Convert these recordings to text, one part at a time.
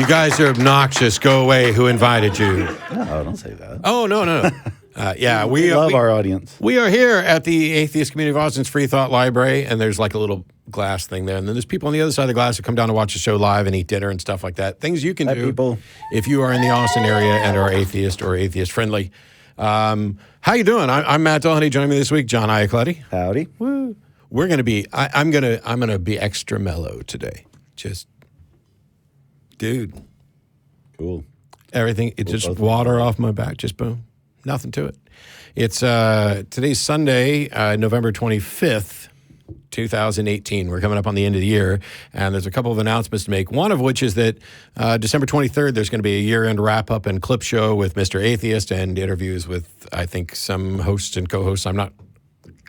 You guys are obnoxious. Go away. Who invited you? No, don't say that. Oh, no. Yeah, we love our audience. We are here at the Atheist Community of Austin's Free Thought Library, and there's like a little glass thing there. And then there's people on the other side of the glass who come down to watch the show live and eat dinner and stuff like that. Things you can do people. if you are in the Austin area and are atheist or atheist friendly. How you doing? I'm Matt Dillahunty. Joining me this week, John Iacoletti. Howdy. Woo. We're gonna be. I'm gonna be extra mellow today. Just, dude. Cool. Everything. It's just water off my back. Just boom. Nothing to it. It's today's Sunday, November 25th, 2018. We're coming up on the end of the year, and there's a couple of announcements to make. One of which is that December 23rd, there's going to be a year-end wrap-up and clip show with Mr. Atheist and interviews with, I think, some hosts and co-hosts. I'm not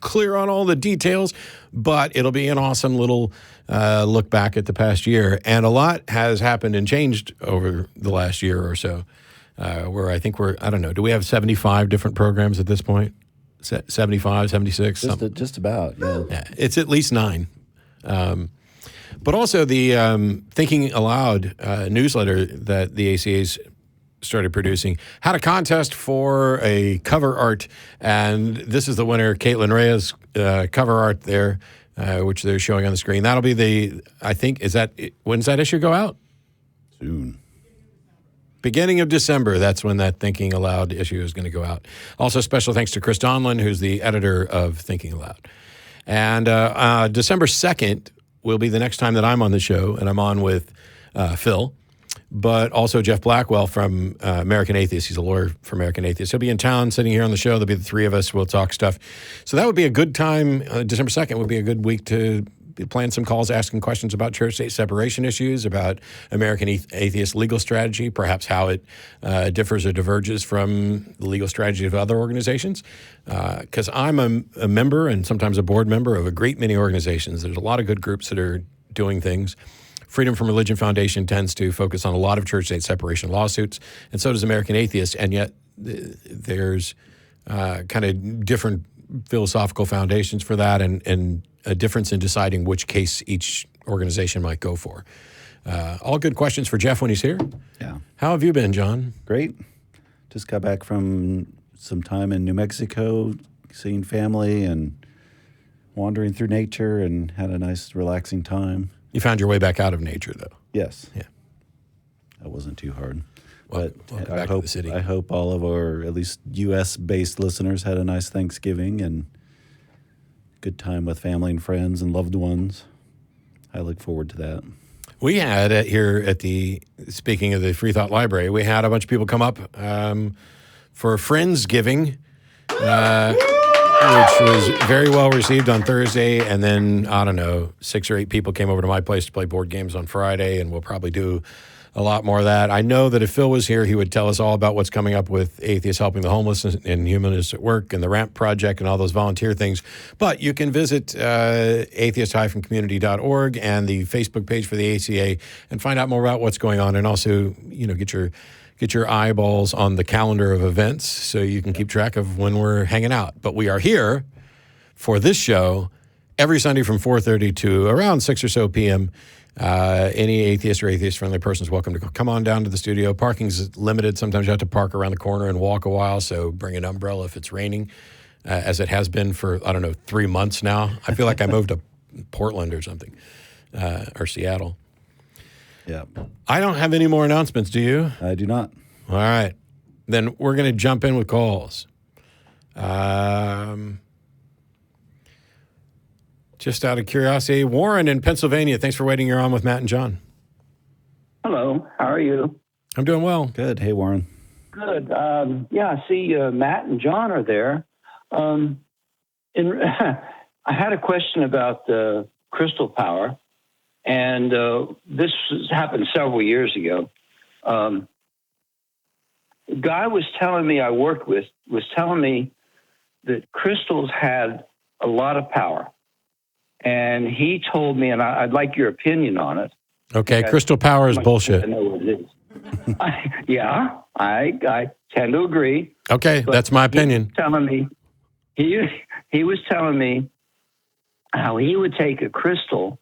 clear on all the details, but it'll be an awesome little look back at the past year. And a lot has happened and changed over the last year or so. Where I think I don't know, do we have 75 different programs at this point? 75, 76? Just about, yeah. It's at least 9. But also the Thinking Aloud newsletter that the ACA's started producing had a contest for a cover art, and this is the winner, Caitlin Reyes' cover art there, which they're showing on the screen. That'll be when's that issue go out? Soon. Beginning of December, that's when that Thinking Aloud issue is going to go out. Also, special thanks to Chris DONLAN, who's the editor of Thinking Aloud. And December 2nd will be the next time that I'm on the show, and I'm on with Phil, but also Jeff Blackwell from American Atheist. He's a lawyer for American Atheist. He'll be in town sitting here on the show. There'll be the three of us. We'll talk stuff. So that would be a good time. December 2nd would be a good week to plan some calls, asking questions about church-state separation issues, about American atheist legal strategy, perhaps how it differs or diverges from the legal strategy of other organizations. Because I'm a member and sometimes a board member of a great many organizations. There's a lot of good groups that are doing things. Freedom from Religion Foundation tends to focus on a lot of church-state separation lawsuits, and so does American Atheist, and yet there's kind of different philosophical foundations for that and a difference in deciding which case each organization might go for. All good questions for Jeff when he's here. Yeah. How have you been, John? Great. Just got back from some time in New Mexico, seeing family and wandering through nature, and had a nice, relaxing time. You found your way back out of nature, though. Yes. Yeah. That wasn't too hard. Welcome back to the city. I hope all of our, at least U.S.-based listeners had a nice Thanksgiving and good time with family and friends and loved ones. I look forward to that. We had here at speaking of the Free Thought Library, we had a bunch of people come up for Friendsgiving, which was very well received on Thursday. And then, I don't know, 6 or 8 people came over to my place to play board games on Friday, and we'll probably do a lot more of that. I know that if Phil was here, he would tell us all about what's coming up with Atheists Helping the Homeless and Humanists at Work and the RAMP Project and all those volunteer things. But you can visit atheist-community.org and the Facebook page for the ACA and find out more about what's going on, and also, get your eyeballs on the calendar of events so you can keep track of when we're hanging out. But we are here for this show every Sunday from 4:30 to around 6 or so p.m. Any atheist or atheist-friendly person is welcome to come on down to the studio. Parking's limited. Sometimes you have to park around the corner and walk a while, so bring an umbrella if it's raining, as it has been for, 3 months now. I feel like I moved to Portland or something, or Seattle. Yeah. I don't have any more announcements, do you? I do not. All right. Then we're going to jump in with calls. Just out of curiosity, Warren in Pennsylvania, thanks for waiting. You're on with Matt and John. Hello, how are you? I'm doing well. Good. Hey, Warren. Good. I see Matt and John are there. I had a question about crystal power, and this happened several years ago. The guy was telling me I worked with was telling me that crystals had a lot of power. And he told me, and I'd like your opinion on it. Okay, crystal power is bullshit. I know what it is. I tend to agree. Okay, that's my opinion. He was telling me how he would take a crystal,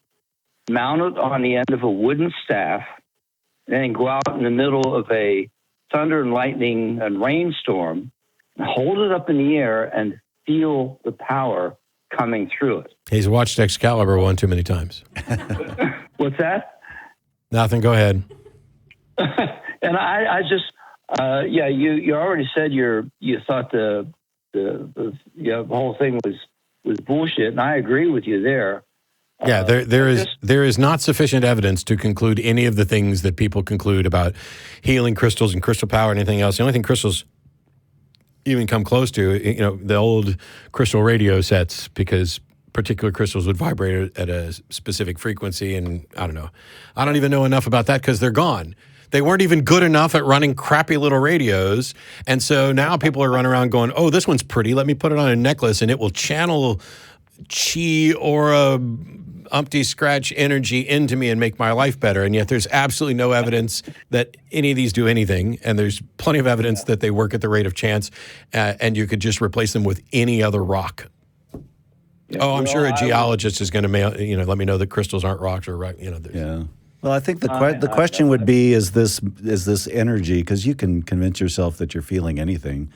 mount it on the end of a wooden staff, and then go out in the middle of a thunder and lightning and rainstorm, and hold it up in the air and feel the power coming through it. He's watched Excalibur one too many times. What's that? Nothing. Go ahead. And I just, you already said you thought the whole thing was bullshit, and I agree with you there. Yeah, there is not sufficient evidence to conclude any of the things that people conclude about healing crystals and crystal power and anything else. The only thing crystals even come close to, the old crystal radio sets, because particular crystals would vibrate at a specific frequency, and I don't know. I don't even know enough about that because they're gone. They weren't even good enough at running crappy little radios, and so now people are running around going, "Oh, this one's pretty. Let me put it on a necklace, and it will channel chi or umpty scratch energy into me and make my life better." And yet there's absolutely no evidence that any of these do anything. And there's plenty of evidence that they work at the rate of chance, and you could just replace them with any other rock. Yeah. I'm sure a geologist is going to let me know that crystals aren't rocks or rock. Yeah. Well, I think the question would be, is this energy, because you can convince yourself that you're feeling anything,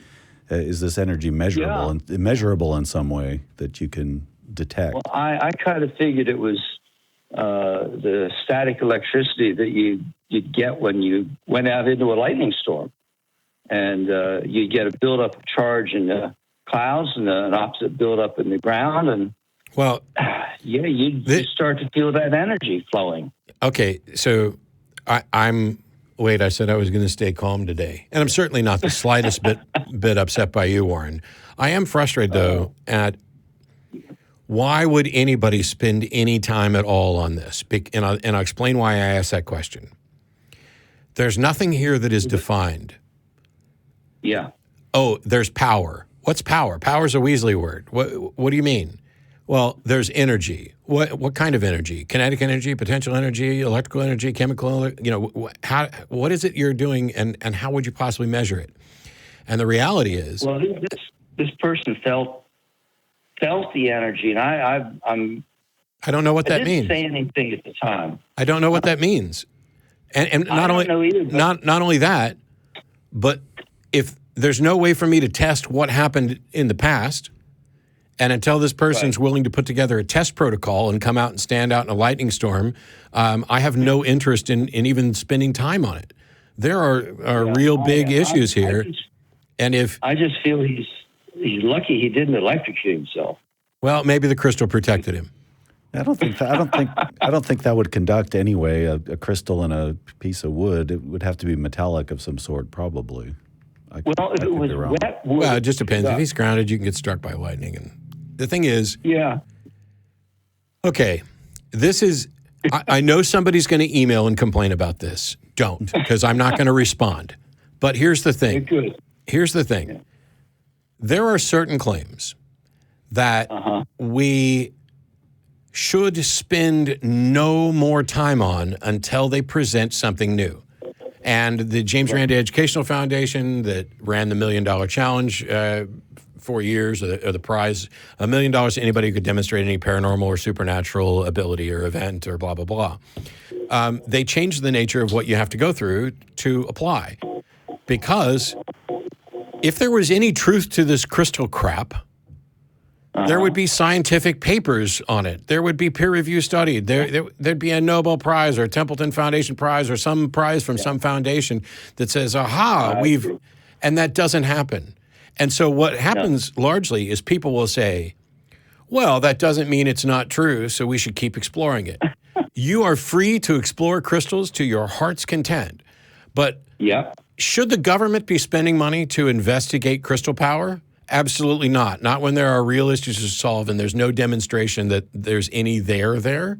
is this energy measurable and measurable in some way that you can detect? Well, I kind of figured it was the static electricity that you'd get when you went out into a lightning storm, and you get a buildup of charge in the clouds and an opposite buildup in the ground, and you start to feel that energy flowing. Okay, so I said I was going to stay calm today, and I'm certainly not the slightest bit upset by you, Warren. I am frustrated though at why would anybody spend any time at all on this? And I'll explain why I asked that question. There's nothing here that is defined. Yeah. Oh, there's power. What's power? Power's a Weasley word. What do you mean? Well, there's energy. What kind of energy? Kinetic energy, potential energy, electrical energy, chemical, what is it you're doing, and how would you possibly measure it? And the reality is, well, this person felt the energy, and I don't know what that means. I didn't say anything at the time. I don't know what that means. And not only know either, not only that, but if there's no way for me to test what happened in the past, and until this person's willing to put together a test protocol and come out and stand out in a lightning storm, I have no interest in even spending time on it. There are real big issues here. I just feel he's lucky he didn't electrocute himself. Well, maybe the crystal protected him. I don't think that would conduct anyway. A crystal and a piece of wood, it would have to be metallic of some sort, probably. If it was wet wood, well, it just depends. If he's grounded, you can get struck by lightning. And the thing is, okay, this is. I know somebody's going to email and complain about this. Don't, because I'm not going to respond. But here's the thing. Here's the thing. Yeah. There are certain claims that we should spend no more time on until they present something new. And the James Randi Educational Foundation that ran the $1 Million Challenge 4 years, or the prize, $1 million to anybody who could demonstrate any paranormal or supernatural ability or event or blah, blah, blah. They changed the nature of what you have to go through to apply. Because if there was any truth to this crystal crap, there would be scientific papers on it. There would be peer review study. There'd be a Nobel Prize or a Templeton Foundation Prize or some prize from some foundation that says, aha, and that doesn't happen. And so what happens largely is people will say, well, that doesn't mean it's not true, so we should keep exploring it. You are free to explore crystals to your heart's content. But should the government be spending money to investigate crystal power? Absolutely not. Not when there are real issues to solve and there's no demonstration that there's any there.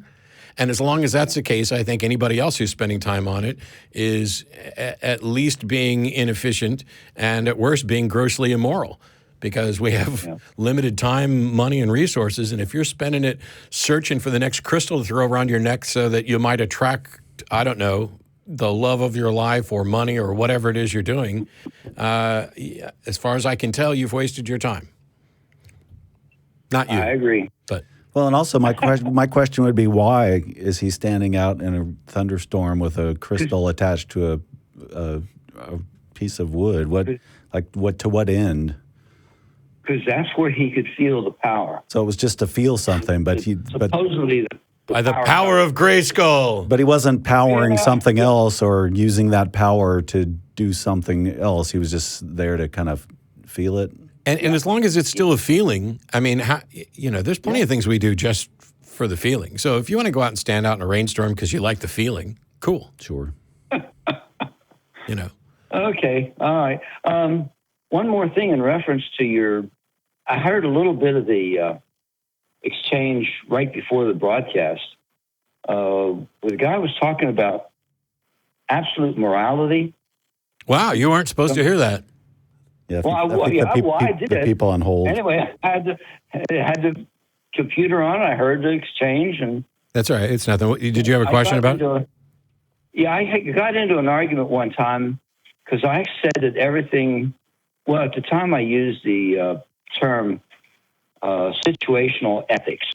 And as long as that's the case, I think anybody else who's spending time on it is at least being inefficient and at worst being grossly immoral, because we have limited time, money, and resources. And if you're spending it searching for the next crystal to throw around your neck so that you might attract, I don't know, the love of your life or money or whatever it is you're doing, as far as I can tell, you've wasted your time. Not you. I agree. But Well, and also my question would be, why is he standing out in a thunderstorm with a crystal attached to a piece of wood? To what end? Because that's where he could feel the power. So it was just to feel something, Supposedly by the power of Grayskull. But he wasn't powering something else or using that power to do something else. He was just there to kind of feel it. And as long as it's still a feeling, I mean, there's plenty of things we do just for the feeling. So if you want to go out and stand out in a rainstorm because you like the feeling, cool. Sure. Okay. All right. One more thing in reference to I heard a little bit of the exchange right before the broadcast. The guy was talking about absolute morality. Wow, you weren't supposed to hear that. Yeah, I did. The people on hold. Anyway, I had the computer on. I heard the exchange, and that's all right. It's nothing. Did you have a question about it? I got into an argument one time because I said that everything. Well, at the time, I used the term situational ethics.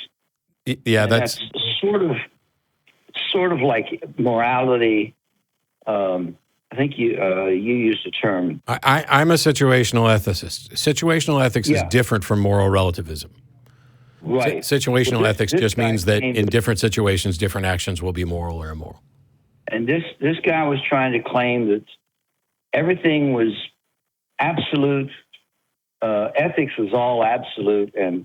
Yeah, that's sort of like morality. I think you used the term. I'm a situational ethicist. Situational ethics is different from moral relativism. Right. Situational ethics just means that in different situations, different actions will be moral or immoral. And this guy was trying to claim that everything was absolute. Ethics was all absolute, and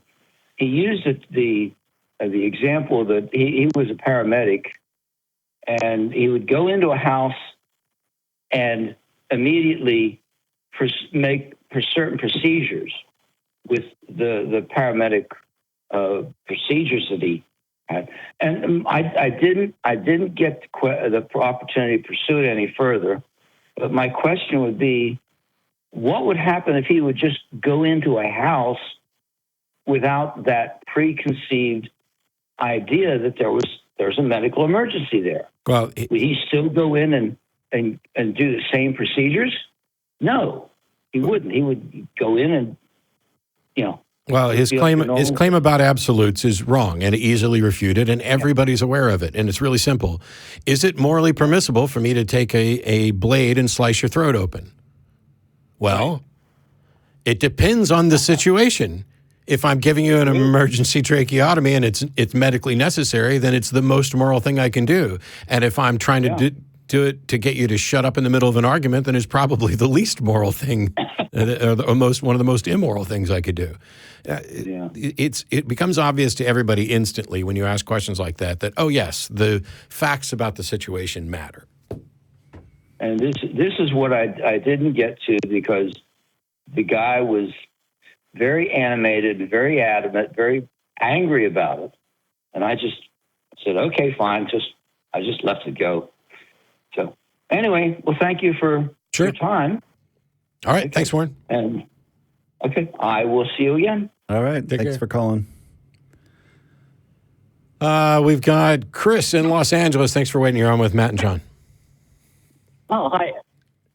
he used the example that he was a paramedic, and he would go into a house and immediately make certain procedures with the paramedic procedures that he had. And I didn't get the opportunity to pursue it any further. But my question would be, what would happen if he would just go into a house without that preconceived idea that there's a medical emergency there? Well, would he still go in and do the same procedures? No, he wouldn't. He would go in and, Well, his claim about absolutes is wrong and easily refuted, and everybody's aware of it. And it's really simple. Is it morally permissible for me to take a blade and slice your throat open? Well, it depends on the situation. If I'm giving you an emergency tracheotomy and it's medically necessary, then it's the most moral thing I can do. And if I'm trying to do it to get you to shut up in the middle of an argument, then it's probably the least moral thing, or one of the most immoral things I could do. It becomes obvious to everybody instantly when you ask questions like that, oh yes, the facts about the situation matter. And this is what I didn't get to, because the guy was very animated, very adamant, very angry about it. And I just said, okay, fine. I just left it go. So anyway, well, thank you for your time. All right. Okay. Thanks, Warren. And okay, I will see you again. All right. Thanks for calling. We've got Chris in Los Angeles. Thanks for waiting. You're on with Matt and John. Oh, hi.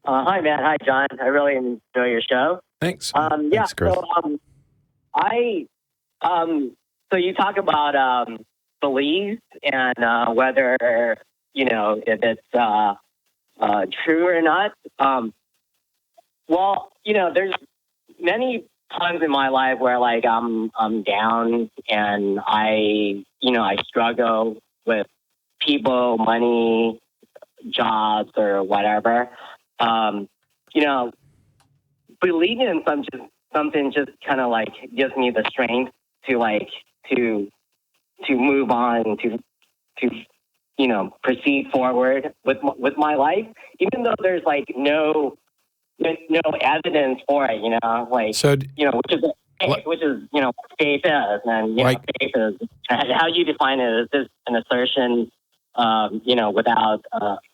Hi, Matt. Hi, John. I really enjoy your show. Thanks. Thanks, Chris. So you talk about beliefs and whether, if it's true or not. There's many times in my life where I'm down and I struggle with people, money, jobs, or whatever. Believing in something just kind of gives me the strength to move on, to proceed forward with my life, even though there's no evidence for it, which is what faith is, and faith is how you define it. Is this an assertion, without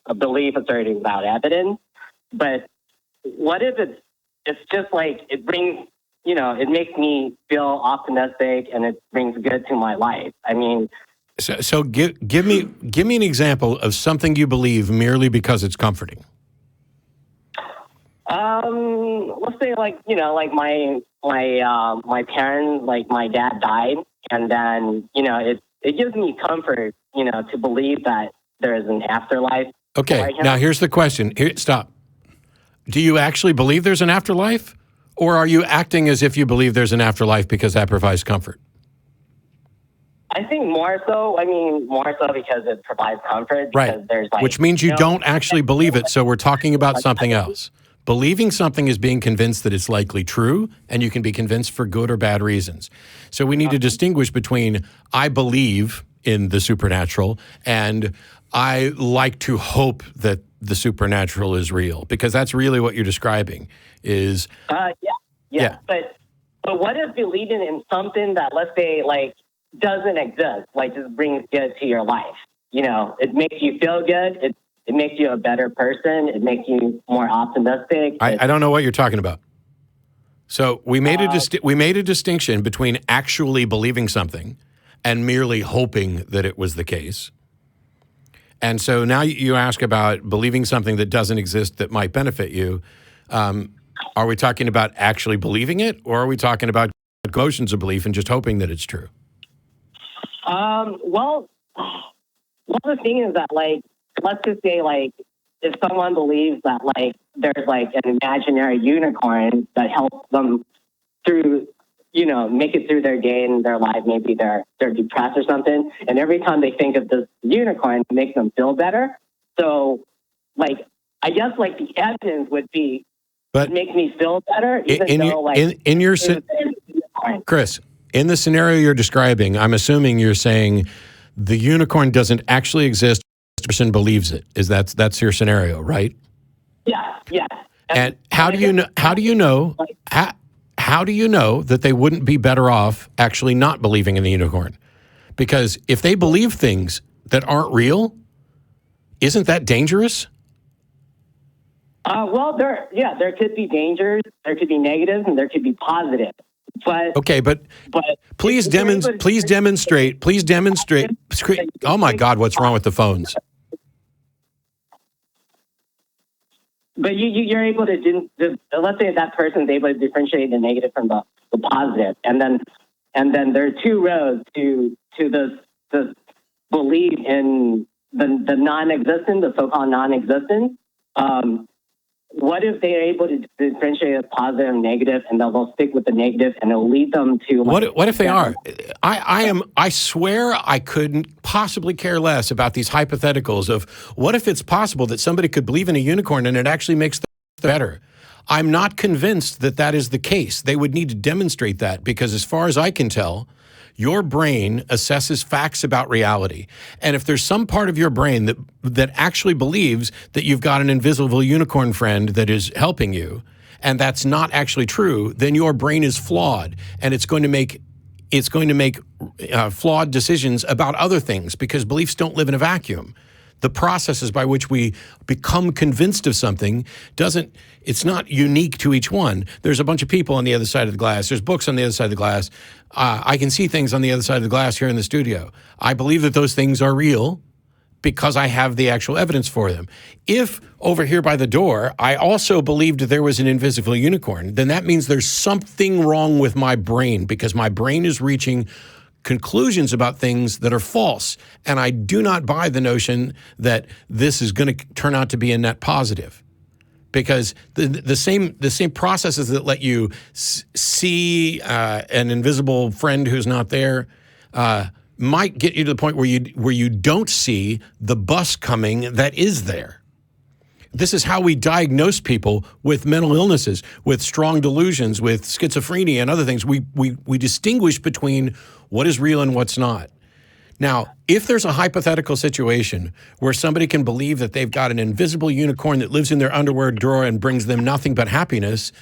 a belief asserted without evidence? But what if it's just it brings, it makes me feel optimistic and it brings good to my life. I mean, so give me an example of something you believe merely because it's comforting. Let's say my parents, my dad died, And then, it gives me comfort, to believe that there is an afterlife. Okay, now here's the question. Stop. Do you actually believe there's an afterlife? Or are you acting as if you believe there's an afterlife because that provides comfort? I think more so because it provides comfort. Right, there's which means you don't actually believe it, so we're talking about something else. Believing something is being convinced that it's likely true, and you can be convinced for good or bad reasons. So we need to distinguish between I believe in the supernatural and I like to hope that the supernatural is real, because that's really what you're describing is... Yeah. But what if believing in something that, let's say, doesn't exist, just brings good to your life? It makes you feel good. It makes you a better person. It makes you more optimistic. I don't know what you're talking about. So we made a distinction between actually believing something and merely hoping that it was the case. And so now you ask about believing something that doesn't exist that might benefit you. Are we talking about actually believing it, or are we talking about emotions of belief and just hoping that it's true? Well, the thing is that, let's just say, if someone believes that, there's, an imaginary unicorn that helps them through, make it through their day and their life, maybe they're depressed or something, and every time they think of this unicorn, it makes them feel better. So, I guess, the evidence would be, it makes me feel better, Chris, in the scenario you're describing, I'm assuming you're saying the unicorn doesn't actually exist. The person believes it. That's your scenario, right? Yeah. And how do you know? How do you know that they wouldn't be better off actually not believing in the unicorn? Because if they believe things that aren't real, isn't that dangerous? There could be dangers, there could be negatives, and there could be positive. But please demonstrate. Oh my God, what's wrong with the phones? But you're able to let's say that person's able to differentiate the negative from the positive, and then there are two roads to this belief in the non-existent, the so-called non-existent. What if they're able to differentiate a positive and negative, and they'll stick with the negative, and it'll lead them to what if they are? I swear I couldn't possibly care less about these hypotheticals of what if it's possible that somebody could believe in a unicorn and it actually makes them better. I'm not convinced that that is the case. They would need to demonstrate that, because as far as I can tell, your brain assesses facts about reality. And if there's some part of your brain that actually believes that you've got an invisible unicorn friend that is helping you, and that's not actually true, then your brain is flawed, and it's going to make flawed decisions about other things, because beliefs don't live in a vacuum. The processes by which we become convinced of something it's not unique to each one. There's a bunch of people on the other side of the glass. There's books on the other side of the glass. I can see things on the other side of the glass here in the studio. I believe that those things are real because I have the actual evidence for them. If over here by the door, I also believed there was an invisible unicorn, then that means there's something wrong with my brain, because my brain is reaching conclusions about things that are false. And I do not buy the notion that this is going to turn out to be a net positive, because the same processes that let you see an invisible friend who's not there might get you to the point where you don't see the bus coming that is there. This is how we diagnose people with mental illnesses, with strong delusions, with schizophrenia and other things. We distinguish between what is real and what's not. Now, if there's a hypothetical situation where somebody can believe that they've got an invisible unicorn that lives in their underwear drawer and brings them nothing but happiness,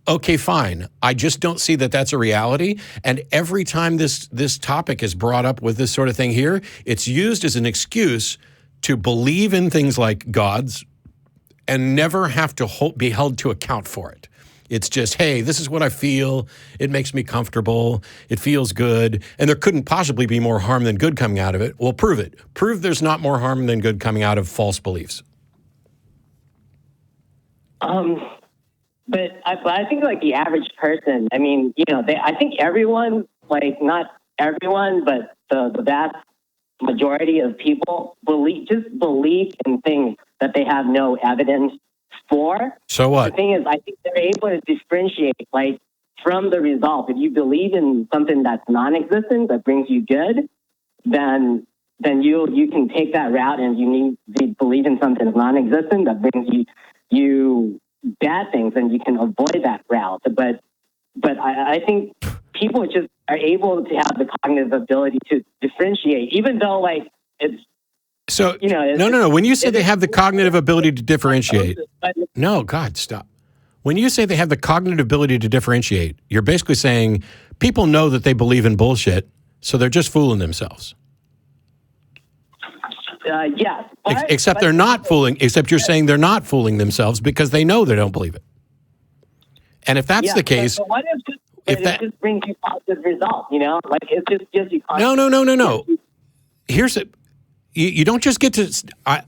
okay, fine. I just don't see that that's a reality. And every time this topic is brought up with this sort of thing here, it's used as an excuse to believe in things like gods and never have to be held to account for it. It's just, hey, this is what I feel. It makes me comfortable. It feels good. And there couldn't possibly be more harm than good coming out of it. Well, prove it. Prove there's not more harm than good coming out of false beliefs. But I think the average person, I think everyone, not everyone, but the vast majority of people believe in things that they have no evidence for. So what? The thing is, I think they're able to differentiate, like, from the result. If you believe in something that's non-existent, that brings you good, then you can take that route, and you need to believe in something that's non-existent that brings you bad things, and you can avoid that route. But I think people just are able to have the cognitive ability to differentiate, even though, like, it's, so, no. When you say they have the cognitive ability to differentiate, no, God, stop. When you say they have the cognitive ability to differentiate, you're basically saying people know that they believe in bullshit, so they're just fooling themselves. Yes. Except they're not fooling, except you're saying they're not fooling themselves because they know they don't believe it. And if that's the case... So what if it just brings you positive results, you know? Like, it's just gives you... No. Here's it. You don't just get to...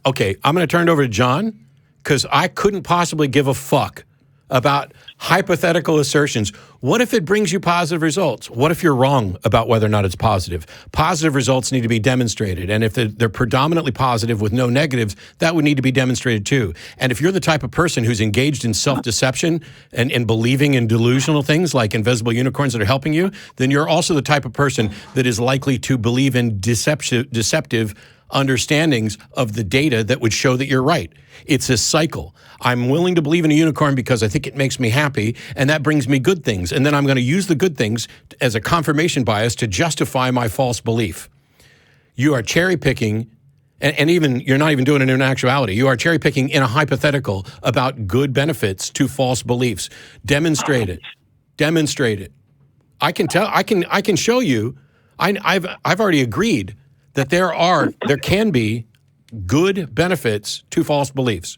Okay, I'm going to turn it over to John, because I couldn't possibly give a fuck about hypothetical assertions. What if it brings you positive results? What if you're wrong about whether or not it's positive? Positive results need to be demonstrated. And if they're predominantly positive with no negatives, that would need to be demonstrated too. And if you're the type of person who's engaged in self-deception and believing in delusional things like invisible unicorns that are helping you, then you're also the type of person that is likely to believe in deceptive understandings of the data that would show that you're right. It's a cycle. I'm willing to believe in a unicorn because I think it makes me happy, and that brings me good things. And then I'm going to use the good things as a confirmation bias to justify my false belief. You are cherry picking, and even you're not even doing it in actuality. You are cherry picking in a hypothetical about good benefits to false beliefs. Demonstrate it. Demonstrate it. I can tell. I can show you. I've already agreed that there can be good benefits to false beliefs.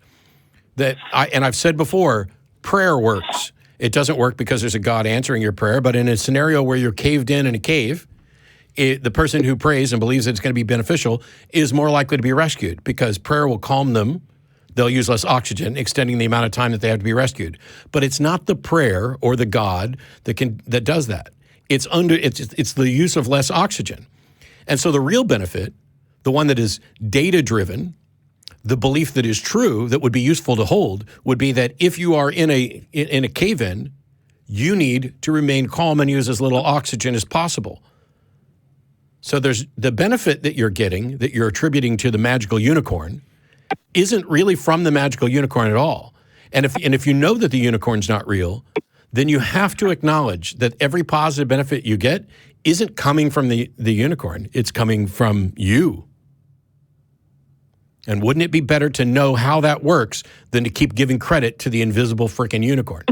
And I've said before, prayer works. It doesn't work because there's a God answering your prayer, but in a scenario where you're caved in a cave, the person who prays and believes that it's going to be beneficial is more likely to be rescued because prayer will calm them. They'll use less oxygen, extending the amount of time that they have to be rescued. But it's not the prayer or the God that does that. It's the use of less oxygen. And so the real benefit, the one that is data-driven, the belief that is true, that would be useful to hold, would be that if you are in a cave-in, you need to remain calm and use as little oxygen as possible. So there's the benefit that you're getting, that you're attributing to the magical unicorn, isn't really from the magical unicorn at all. And if you know that the unicorn's not real, then you have to acknowledge that every positive benefit you get isn't coming from the unicorn. It's coming from you. And wouldn't it be better to know how that works than to keep giving credit to the invisible freaking unicorn?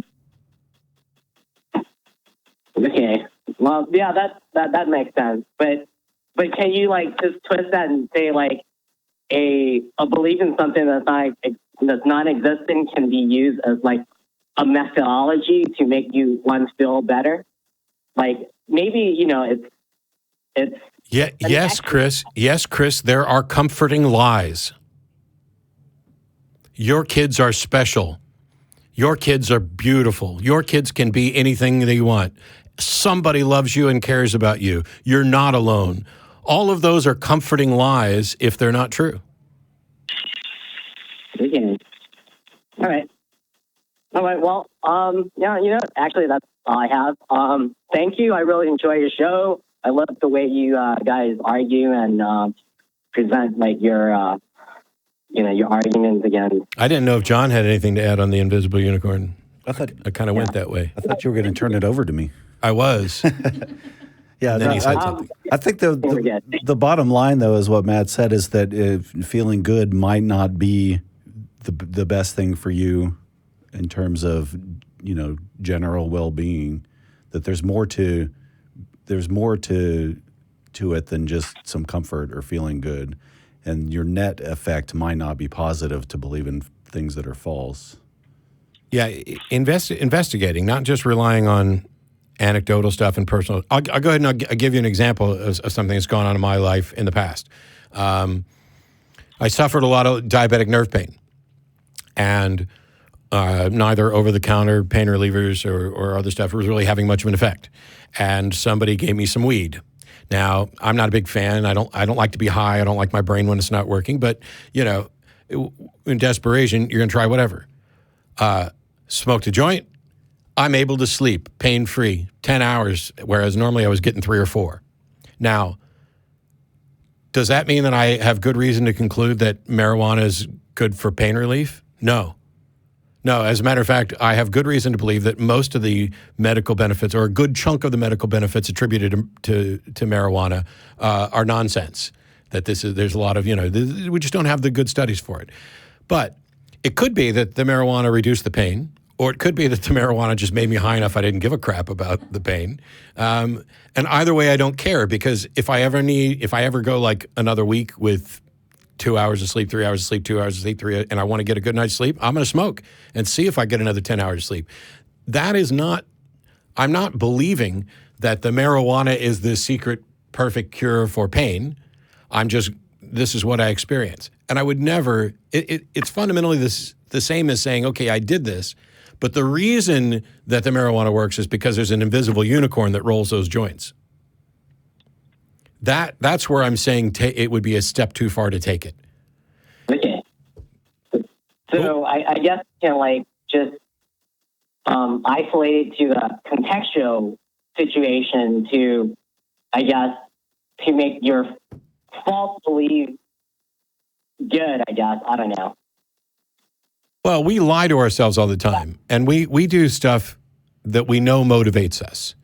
Okay. Well, yeah, that makes sense. But can you, like, just twist that and say, like, a belief in something that's non-existent can be used as, like, a methodology to make you feel better? Like, maybe, it's yes, Chris. Yes, Chris, there are comforting lies. Your kids are special. Your kids are beautiful. Your kids can be anything they want. Somebody loves you and cares about you. You're not alone. All of those are comforting lies if they're not true. Okay. All right. Well, actually, that's all I have. Thank you. I really enjoy your show. I love the way you guys argue and present, like, your arguments again. I didn't know if John had anything to add on the invisible unicorn. I kind of went that way. I thought you were going to turn it over to me. I was. Yeah, I think the bottom line, though, is what Matt said, is that feeling good might not be the best thing for you in terms of, general well-being, that there's more to it than just some comfort or feeling good. And your net effect might not be positive to believe in things that are false. Yeah, investigating, not just relying on anecdotal stuff and personal. I'll go ahead and I'll give you an example of something that's gone on in my life in the past. I suffered a lot of diabetic nerve pain, and neither over-the-counter pain relievers or other stuff was really having much of an effect. And somebody gave me some weed. Now, I'm not a big fan. I don't like to be high. I don't like my brain when it's not working. But, in desperation, you're going to try whatever. Smoked a joint. I'm able to sleep pain-free 10 hours, whereas normally I was getting 3 or 4. Now, does that mean that I have good reason to conclude that marijuana is good for pain relief? No. No, as a matter of fact, I have good reason to believe that most of the medical benefits, or a good chunk of the medical benefits attributed to marijuana, are nonsense. That there's a lot of, we just don't have the good studies for it. But it could be that the marijuana reduced the pain, or it could be that the marijuana just made me high enough I didn't give a crap about the pain. And either way, I don't care, because if I ever go like another week with 2 hours of sleep, 3 hours of sleep, 2 hours of sleep, and I want to get a good night's sleep, I'm going to smoke and see if I get another 10 hours of sleep. I'm not believing that the marijuana is the secret perfect cure for pain. This is what I experience. And I would never, it's fundamentally the same as saying, okay, I did this, but the reason that the marijuana works is because there's an invisible unicorn that rolls those joints. That's where I'm saying it would be a step too far to take it. Okay. So I guess just isolate it to a contextual situation to make your false belief good, I guess. I don't know. Well, we lie to ourselves all the time, and we do stuff that we know motivates us.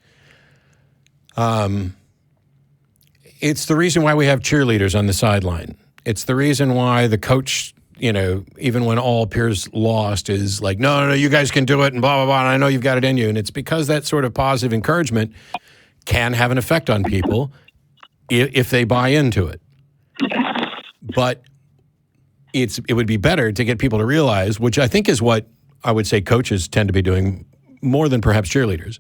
It's the reason why we have cheerleaders on the sideline. It's the reason why the coach, even when all appears lost, is like, no, you guys can do it, and blah, blah, blah, and I know you've got it in you. And it's because that sort of positive encouragement can have an effect on people if they buy into it. But it would be better to get people to realize, which I think is what I would say coaches tend to be doing more than perhaps cheerleaders,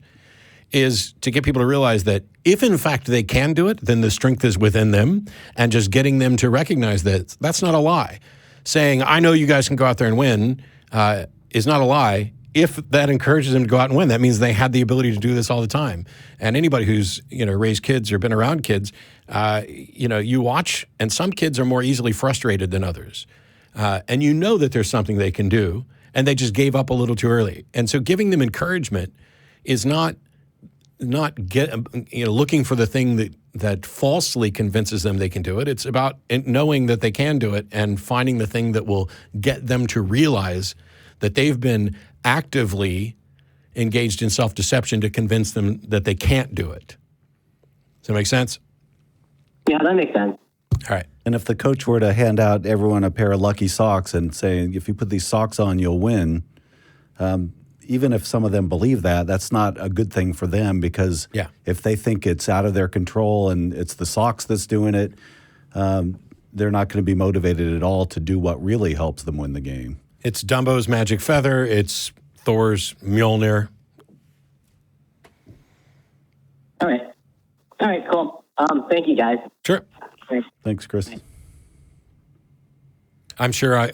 is to get people to realize that if in fact they can do it, then the strength is within them, and just getting them to recognize that that's not a lie. Saying, I know you guys can go out there and win is not a lie. If that encourages them to go out and win, that means they had the ability to do this all the time. And anybody who's raised kids or been around kids, you watch, and some kids are more easily frustrated than others. And that there's something they can do, and they just gave up a little too early. And so giving them encouragement is not looking for the thing that falsely convinces them they can do it. It's about knowing that they can do it and finding the thing that will get them to realize that they've been actively engaged in self-deception to convince them that they can't do it. Does that make sense? Yeah, that makes sense. All right. And if the coach were to hand out everyone a pair of lucky socks and say, if you put these socks on, you'll win, even if some of them believe that, that's not a good thing for them, because if they think it's out of their control and it's the socks that's doing it, they're not going to be motivated at all to do what really helps them win the game. It's Dumbo's magic feather. It's Thor's Mjolnir. All right, cool. Thank you, guys. Sure. Thanks, Chris. I'm sure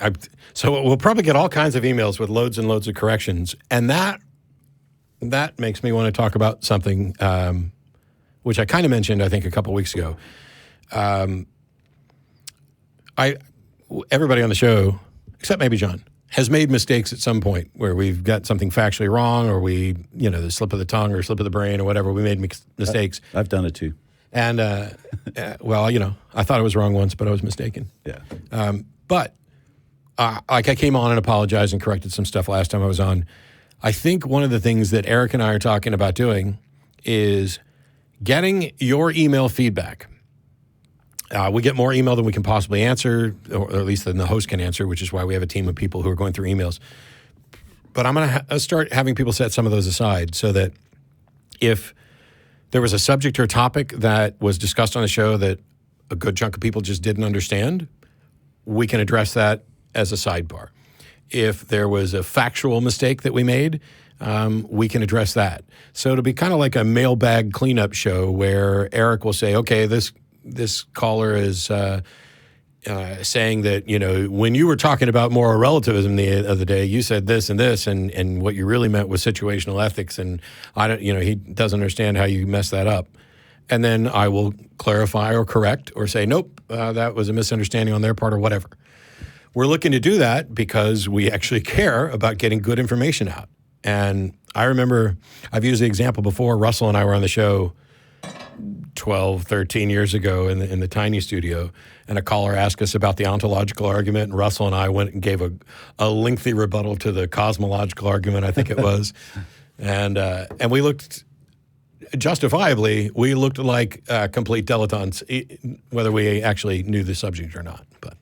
so we'll probably get all kinds of emails with loads and loads of corrections. And that makes me want to talk about something, which I kind of mentioned, I think, a couple weeks ago. Everybody on the show, except maybe John, has made mistakes at some point where we've got something factually wrong, or the slip of the tongue or slip of the brain or whatever. We made mistakes. I've done it too. And, I thought I was wrong once, but I was mistaken. Yeah. But I came on and apologized and corrected some stuff last time I was on. I think one of the things that Eric and I are talking about doing is getting your email feedback. We get more email than we can possibly answer, or at least than the host can answer, which is why we have a team of people who are going through emails. But I'm going to start having people set some of those aside, so that if there was a subject or topic that was discussed on the show that a good chunk of people just didn't understand, we can address that as a sidebar. If there was a factual mistake that we made, we can address that. So it'll be kind of like a mailbag cleanup show where Eric will say, okay, this caller is saying that, when you were talking about moral relativism the other day, you said this and this, and what you really meant was situational ethics, and he doesn't understand how you messed that up. and then I will clarify or correct or say, nope, that was a misunderstanding on their part or whatever. We're looking to do that because we actually care about getting good information out. And I remember, I've used the example before, Russell and I were on the show 12, 13 years ago in the tiny studio, and a caller asked us about the ontological argument, and Russell and I went and gave a lengthy rebuttal to the cosmological argument, I think it was. And we looked, justifiably, we looked like complete dilettantes, whether we actually knew the subject or not. But.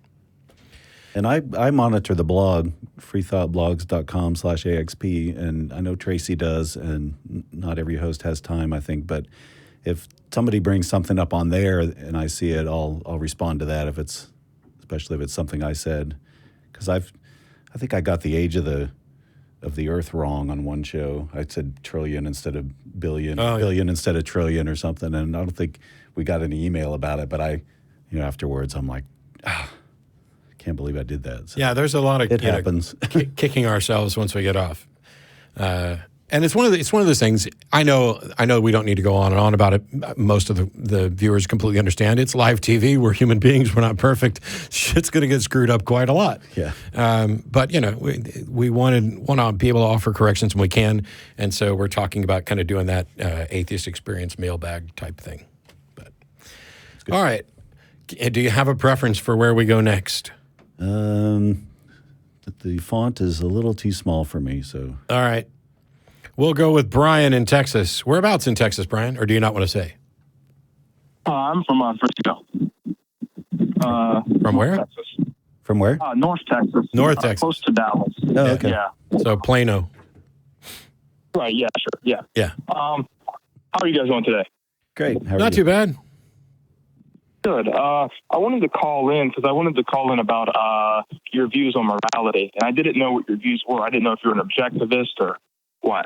And I monitor the blog, freethoughtblogs.com/AXP, and I know Tracy does, and not every host has time, I think, but if somebody brings something up on there and I see it, I'll respond to that especially if it's something I said, because I think I got the age of the Earth wrong on one show. I said trillion instead of billion, billion instead of trillion or something, and I don't think we got any email about it. But afterwards, I'm like, can't believe I did that. So yeah, there's a lot of it happens. Kicking ourselves once we get off. And it's one of those things. I know we don't need to go on and on about it. Most of the viewers completely understand. It's live TV. We're human beings. We're not perfect. Shit's going to get screwed up quite a lot. Yeah. But we want to be able to offer corrections when we can, and so we're talking about kind of doing that Atheist Experience mailbag type thing. But all right, do you have a preference for where we go next? The font is a little too small for me. So all right. We'll go with Bryan in Texas. Whereabouts in Texas, Bryan? Or do you not want to say? I'm from Frisco. From where? Texas. From where? North Texas. North Texas. Close to Dallas. Oh, okay. Yeah. So Plano. Right, yeah, sure, yeah. Yeah. How are you guys doing today? Great. How are Not you? too bad. Good. I wanted to call in about your views on morality, and I didn't know what your views were. I didn't know if you were an objectivist or what.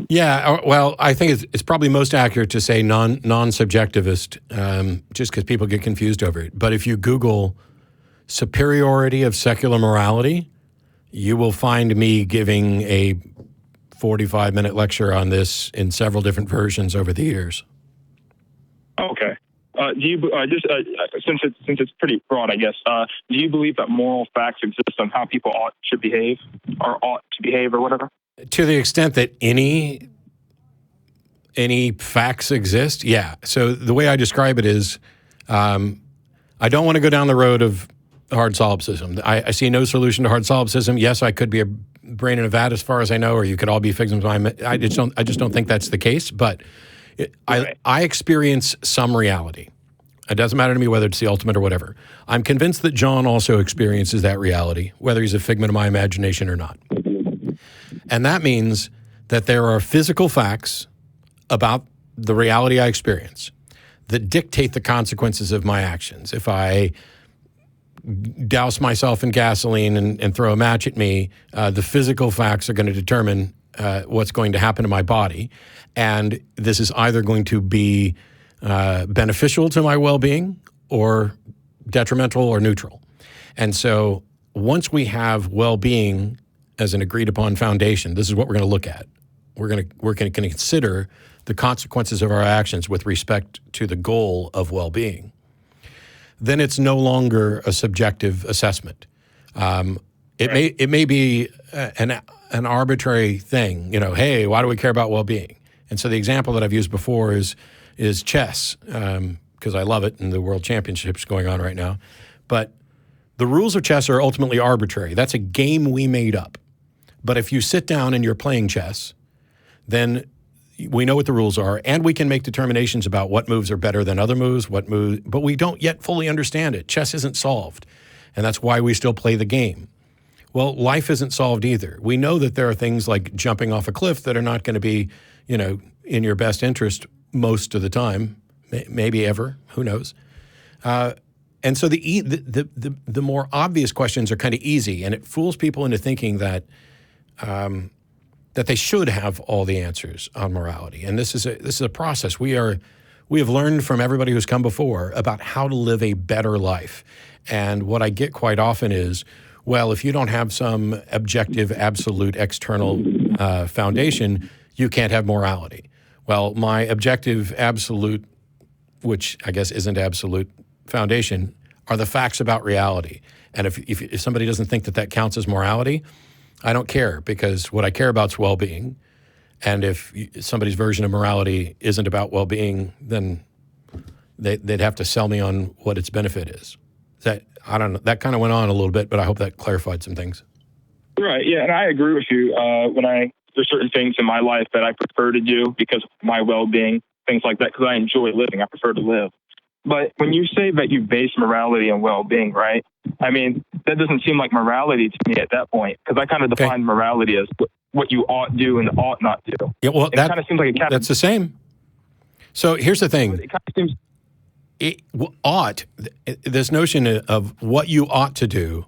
Yeah, well, I think it's probably most accurate to say non-subjectivist, just because people get confused over it. But if you Google superiority of secular morality, you will find me giving a 45-minute lecture on this in several different versions over the years. Okay. Do you since it's pretty broad, I guess? Do you believe that moral facts exist on how people ought to behave or whatever? To the extent that any facts exist, yeah. So the way I describe it is, I don't want to go down the road of hard solipsism. I see no solution to hard solipsism. Yes, I could be a brain in a vat as far as I know, or you could all be victims of my. I just don't think that's the case. But I experience some reality. It doesn't matter to me whether it's the ultimate or whatever. I'm convinced that John also experiences that reality, whether he's a figment of my imagination or not. And that means that there are physical facts about the reality I experience that dictate the consequences of my actions. If I douse myself in gasoline and throw a match at me, the physical facts are going to determine what's going to happen to my body. And this is either going to be beneficial to my well-being or detrimental or neutral. And so once we have well-being as an agreed-upon foundation, this is what we're going to look at. We're going to consider the consequences of our actions with respect to the goal of well-being. Then it's no longer a subjective assessment. It may be an arbitrary thing. Hey, why do we care about well-being? And so the example that I've used before is chess, because I love it, and the World Championships going on right now. But the rules of chess are ultimately arbitrary. That's a game we made up. But if you sit down and you're playing chess, then we know what the rules are, and we can make determinations about what moves are better than other moves, but we don't yet fully understand it. Chess isn't solved, and that's why we still play the game. Well, life isn't solved either. We know that there are things like jumping off a cliff that are not going to be, in your best interest most of the time, maybe ever, who knows. And so the more obvious questions are kind of easy, and it fools people into thinking that they should have all the answers on morality. And this is a process. We have learned from everybody who's come before about how to live a better life. And what I get quite often is, well, if you don't have some objective, absolute, external foundation, you can't have morality. Well, my objective absolute, which I guess isn't absolute, foundation are the facts about reality. And if somebody doesn't think that counts as morality, I don't care, because what I care about is well-being. And if somebody's version of morality isn't about well-being, then they'd have to sell me on what its benefit is. I don't know. That kind of went on a little bit, but I hope that clarified some things. Right. Yeah, and I agree with you. There's certain things in my life that I prefer to do because of my well-being, things like that, because I enjoy living. I prefer to live. But when you say that you base morality on well-being, right? I mean, that doesn't seem like morality to me at that point, because I kind of define morality as what you ought do and ought not do. Yeah, well, that kind of seems like that's the same. So here's the thing. It kind of seems this notion of what you ought to do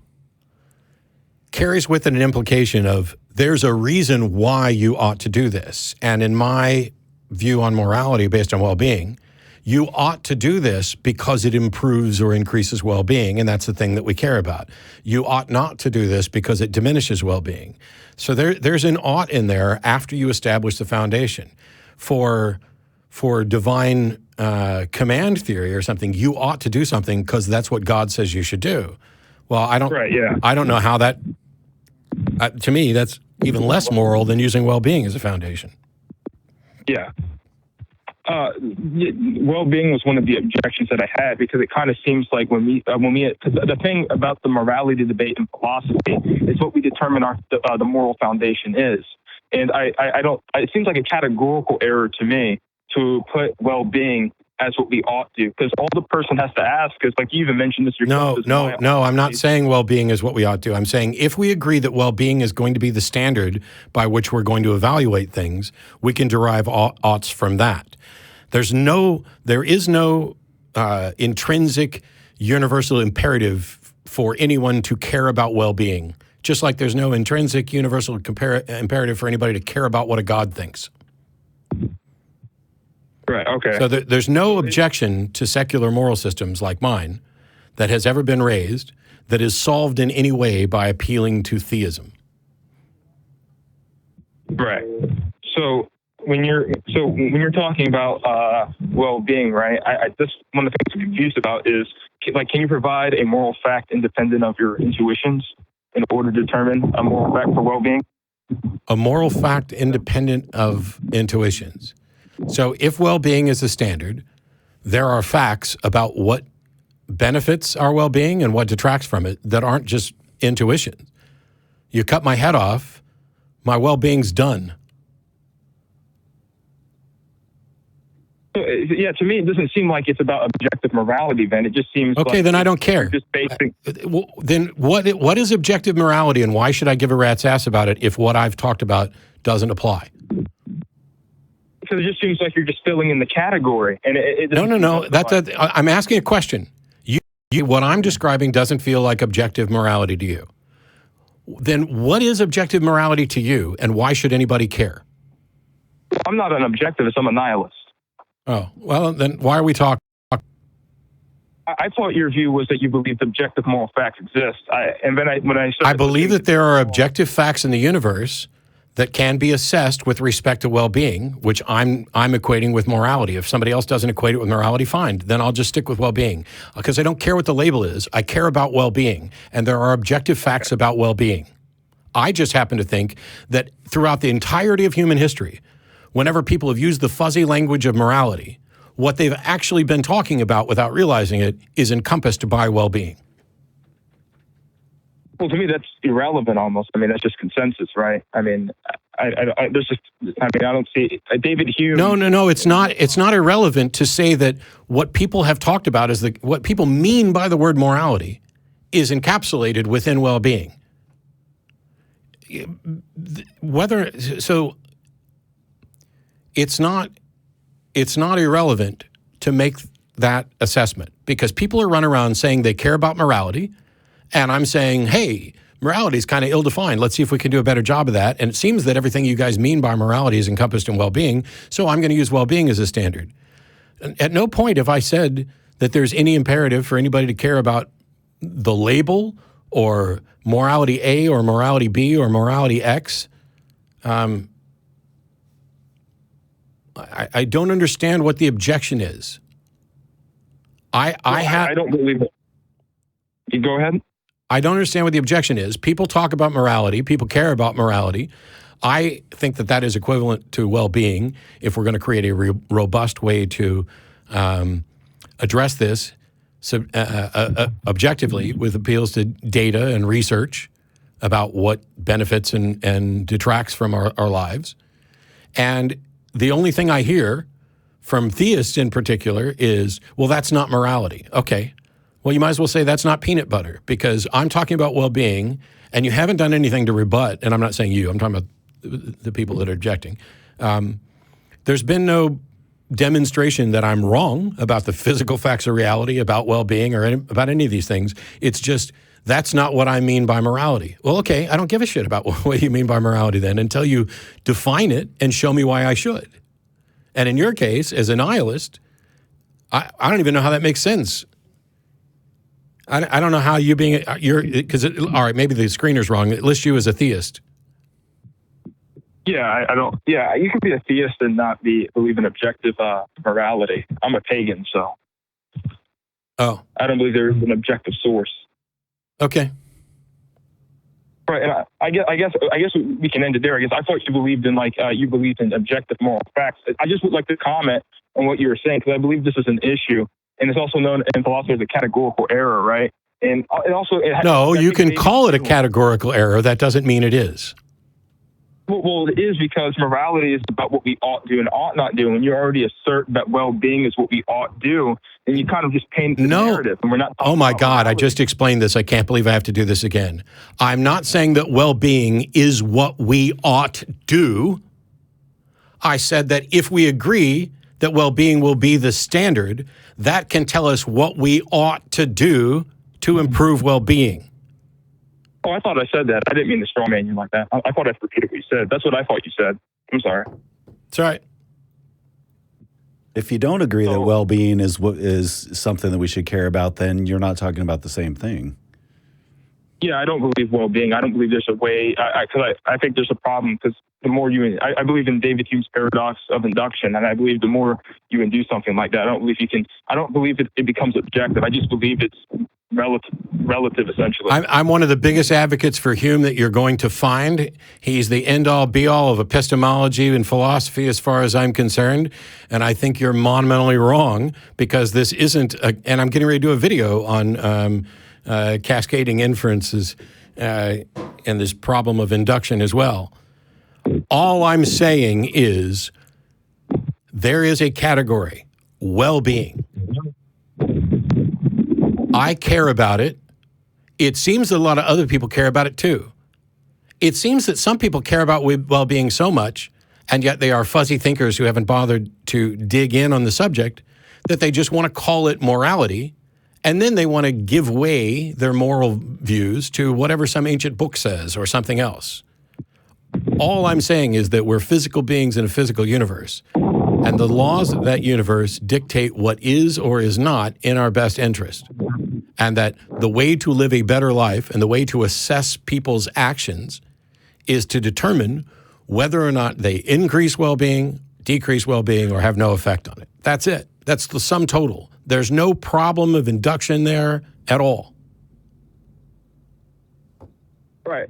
carries with it an implication of there's a reason why you ought to do this. And in my view on morality based on well-being, you ought to do this because it improves or increases well-being, and that's the thing that we care about. You ought not to do this because it diminishes well-being. So there's an ought in there after you establish the foundation. For divine command theory or something, you ought to do something because that's what God says you should do. Well, I don't know how that. To me, that's even less moral than using well-being as a foundation. Yeah. Well-being was one of the objections that I had, because it kind of seems like when we cause the thing about the morality debate in philosophy is what we determine the moral foundation is. And I don't, it seems like a categorical error to me to put well-being as what we ought to, because all the person has to ask is, like you even mentioned this yourself. No, I'm not saying well-being is what we ought to. I'm saying if we agree that well-being is going to be the standard by which we're going to evaluate things, we can derive oughts from that. There is no intrinsic universal imperative for anyone to care about well-being, just like there's no intrinsic universal imperative for anybody to care about what a God thinks. Right, okay. So there's no objection to secular moral systems like mine that has ever been raised that is solved in any way by appealing to theism. Right. So when you're talking about well-being, right? I just one of the things I'm confused about is, like, can you provide a moral fact independent of your intuitions in order to determine a moral fact for well-being? A moral fact independent of intuitions. So if well-being is the standard, there are facts about what benefits our well-being and what detracts from it that aren't just intuitions. You cut my head off, my well-being's done. Yeah, to me, it doesn't seem like it's about objective morality, then. It just seems okay, like then I don't care. Just basic. Then what is objective morality, and why should I give a rat's ass about it if what I've talked about doesn't apply? Because it just seems like you're just filling in the category. And No. I'm asking a question. What I'm describing doesn't feel like objective morality to you. Then what is objective morality to you, and why should anybody care? I'm not an objectivist. I'm a nihilist. Oh, well, then why are we talking? I thought your view was that you believed objective moral facts exist. I believe that there are objective facts in the universe that can be assessed with respect to well-being, which I'm equating with morality. If somebody else doesn't equate it with morality, fine. Then I'll just stick with well-being, because I don't care what the label is. I care about well-being, and there are objective facts about well-being. I just happen to think that throughout the entirety of human history, whenever people have used the fuzzy language of morality, what they've actually been talking about without realizing it is encompassed by well-being. Well, to me, that's irrelevant almost. I mean, that's just consensus, right? I mean, I don't see David Hume. No. It's not irrelevant to say that what people have talked about is what people mean by the word morality is encapsulated within well-being. It's not irrelevant to make that assessment, because people are running around saying they care about morality. And I'm saying, hey, morality is kind of ill-defined. Let's see if we can do a better job of that. And it seems that everything you guys mean by morality is encompassed in well-being, so I'm going to use well-being as a standard. At no point have I said that there's any imperative for anybody to care about the label or morality A or morality B or morality X. I don't understand what the objection is. I don't believe it. You go ahead. I don't understand what the objection is. People talk about morality. People care about morality. I think that is equivalent to well-being if we're going to create a robust way to address this objectively with appeals to data and research about what benefits and detracts from our lives. And the only thing I hear from theists in particular is, well, that's not morality. Okay. Well, you might as well say that's not peanut butter, because I'm talking about well-being and you haven't done anything to rebut, and I'm not saying you, I'm talking about the people that are objecting. There's been no demonstration that I'm wrong about the physical facts of reality, about well-being, or about any of these things. It's just, that's not what I mean by morality. Well, okay, I don't give a shit about what you mean by morality then until you define it and show me why I should. And in your case, as a nihilist, I don't even know how that makes sense. I don't know how you being, because, all right, maybe the screener's wrong. It lists you as a theist. Yeah, I don't. Yeah, you can be a theist and not believe in objective morality. I'm a pagan, so. Oh. I don't believe there is an objective source. Okay. Right, and I guess we can end it there. I guess I thought you believed in you believed in objective moral facts. I just would like to comment on what you were saying, because I believe this is an issue, and it's also known in philosophy as a categorical error, right? And it also no, you can call it a categorical error. That doesn't mean it is. Well, it is, because morality is about what we ought do and ought not do. When you already assert that well-being is what we ought do, then you kind of just paint the narrative. And we're not. Oh my God! I just explained this. I can't believe I have to do this again. I'm not saying that well-being is what we ought do. I said that if we agree that well-being will be the standard, that can tell us what we ought to do to improve well-being. Oh, I thought I said that. I didn't mean to straw man you like that. I thought I repeated what you said. That's what I thought you said. I'm sorry. It's all right. If you don't agree that well-being is something that we should care about, then you're not talking about the same thing. Yeah, I don't believe well-being. I don't believe there's a way, because I think there's a problem, because the more I believe in David Hume's paradox of induction, and I believe the more you induce something like that, I don't believe it becomes objective. I just believe it's relative essentially. I'm one of the biggest advocates for Hume that you're going to find. He's the end-all, be-all of epistemology and philosophy as far as I'm concerned, and I think you're monumentally wrong, because this isn't, and I'm getting ready to do a video on cascading inferences and this problem of induction as well. All I'm saying is there is a category, well-being. I care about it. It seems that a lot of other people care about it too. It seems that some people care about well-being so much, and yet they are fuzzy thinkers who haven't bothered to dig in on the subject, that they just want to call it morality, and then they want to give way their moral views to whatever some ancient book says or something else. All I'm saying is that we're physical beings in a physical universe, and the laws of that universe dictate what is or is not in our best interest. And that the way to live a better life and the way to assess people's actions is to determine whether or not they increase well-being, decrease well-being, or have no effect on it. That's it. That's the sum total. There's no problem of induction there at all. Right.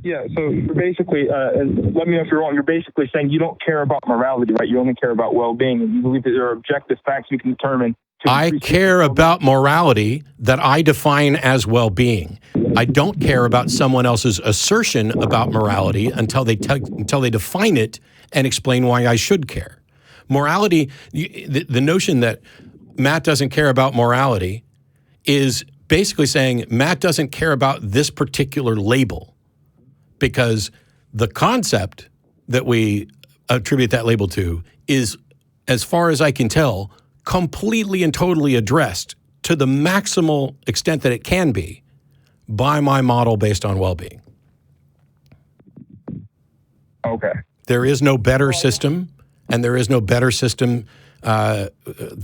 Yeah. So you're basically, and let me know if you're wrong, you're basically saying you don't care about morality, right? You only care about well-being, and you believe that there are objective facts you can determine. I care about morality that I define as well-being. I don't care about someone else's assertion about morality until they define it and explain why I should care. Morality, the notion that Matt doesn't care about morality is basically saying Matt doesn't care about this particular label, because the concept that we attribute that label to is, as far as I can tell, completely and totally addressed to the maximal extent that it can be by my model based on well-being. Okay. There is no better system, and there is no better system that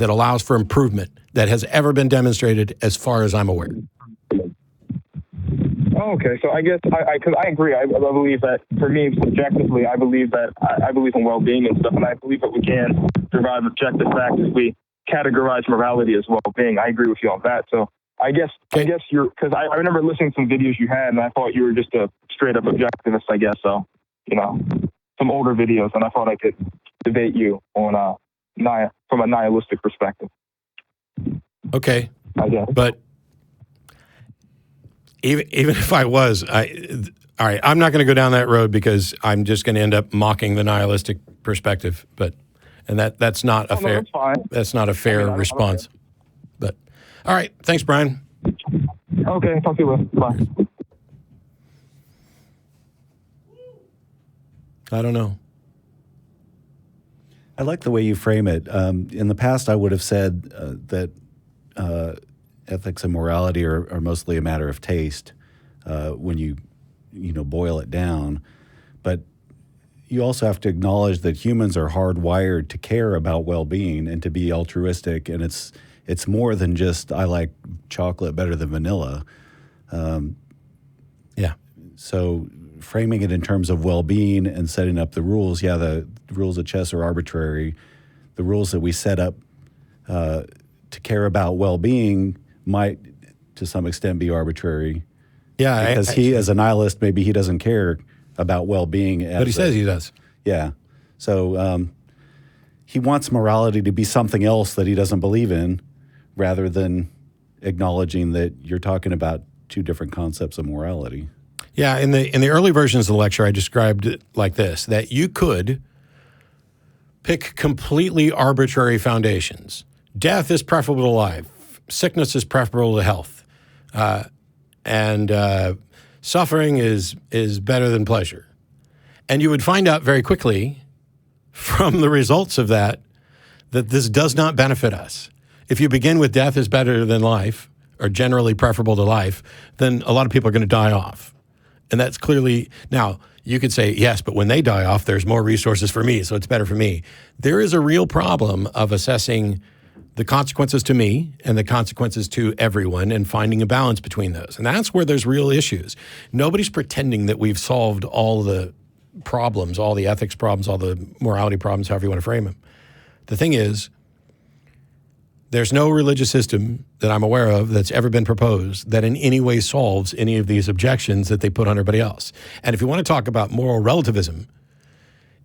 allows for improvement that has ever been demonstrated as far as I'm aware. Oh, okay. So I guess because I agree. I believe that for me, subjectively, I believe in well-being and stuff, and I believe that we can derive objective facts if we categorize morality as well-being. I agree with you on that. So I guess you're, because I remember listening to some videos you had, and I thought you were just a straight-up objectivist, I guess. So, some older videos, and I thought I could debate you on from a nihilistic perspective. Okay. I guess. But even if I was, all right, I'm not going to go down that road because I'm just going to end up mocking the nihilistic perspective. And that's not a fair. That's not a fair response. But all right, thanks, Bryan. Okay, talk to you later. Bye. I don't know. I like the way you frame it. In the past, I would have said that ethics and morality are mostly a matter of taste when you boil it down. But you also have to acknowledge that humans are hardwired to care about well-being and to be altruistic, and it's more than just I like chocolate better than vanilla. Yeah. So framing it in terms of well-being and setting up the rules, the rules of chess are arbitrary. The rules that we set up to care about well-being might, to some extent, be arbitrary. Yeah, because he, as a nihilist, maybe he doesn't care about well-being. But he says he does. Yeah. So he wants morality to be something else that he doesn't believe in, rather than acknowledging that you're talking about two different concepts of morality. Yeah, in the early versions of the lecture, I described it like this, that you could pick completely arbitrary foundations. Death is preferable to life. Sickness is preferable to health. And suffering is better than pleasure. And you would find out very quickly from the results of that this does not benefit us. If you begin with death is better than life, or generally preferable to life, then a lot of people are going to die off. And that's clearly, now, you could say, yes, but when they die off, there's more resources for me, so it's better for me. There is a real problem of assessing the consequences to me and the consequences to everyone and finding a balance between those. And that's where there's real issues. Nobody's pretending that we've solved all the problems, all the ethics problems, all the morality problems, however you want to frame them. The thing is, there's no religious system that I'm aware of that's ever been proposed that in any way solves any of these objections that they put on everybody else. And if you want to talk about moral relativism,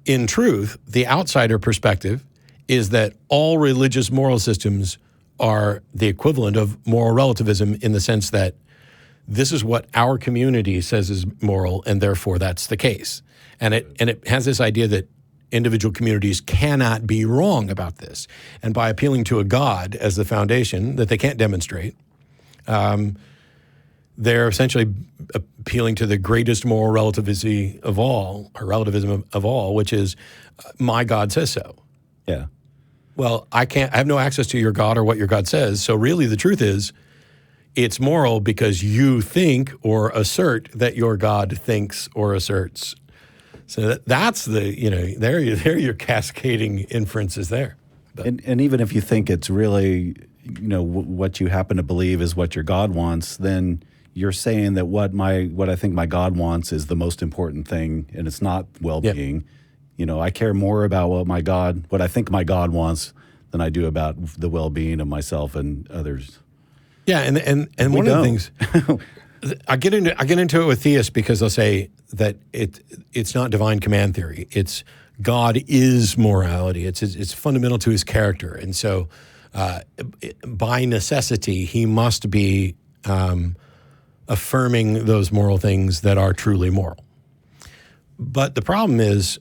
in truth, the outsider perspective is that all religious moral systems are the equivalent of moral relativism in the sense that this is what our community says is moral, and therefore that's the case. And it has this idea that individual communities cannot be wrong about this. And by appealing to a God as the foundation that they can't demonstrate, they're essentially appealing to the greatest moral relativism of all, which is my God says so. Yeah. Well, I have no access to your God or what your God says. So really the truth is it's moral because you think or assert that your God thinks or asserts. So that's there your cascading inferences there. And even if you think it's really, what you happen to believe is what your God wants, then you're saying that what I think my God wants is the most important thing, and it's not well-being. Yep. I care more about what I think my God wants than I do about the well-being of myself and others. Yeah, and one of the things I get into it with theists because they'll say that it's not divine command theory. It's God is morality. It's fundamental to his character, and so by necessity he must be affirming those moral things that are truly moral. But the problem is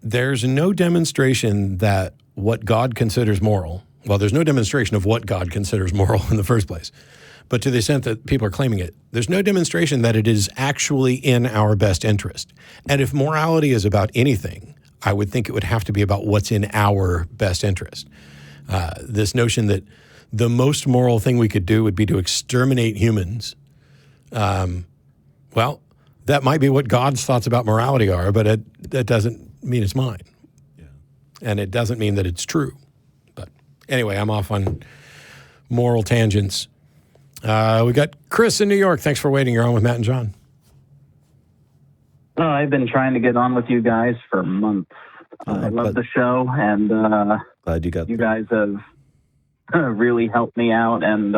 there's no demonstration that what God considers moral. Well, there's no demonstration of what God considers moral in the first place. But to the extent that people are claiming it, there's no demonstration that it is actually in our best interest. And if morality is about anything, I would think it would have to be about what's in our best interest. This notion that the most moral thing we could do would be to exterminate humans, well, that might be what God's thoughts about morality are, but that doesn't mean it's mine. Yeah. And it doesn't mean that it's true. But anyway, I'm off on moral tangents. We got Chris in New York. Thanks for waiting. You're on with Matt and John. Oh, I've been trying to get on with you guys for months. I love the show, and glad you got. You guys have really helped me out, and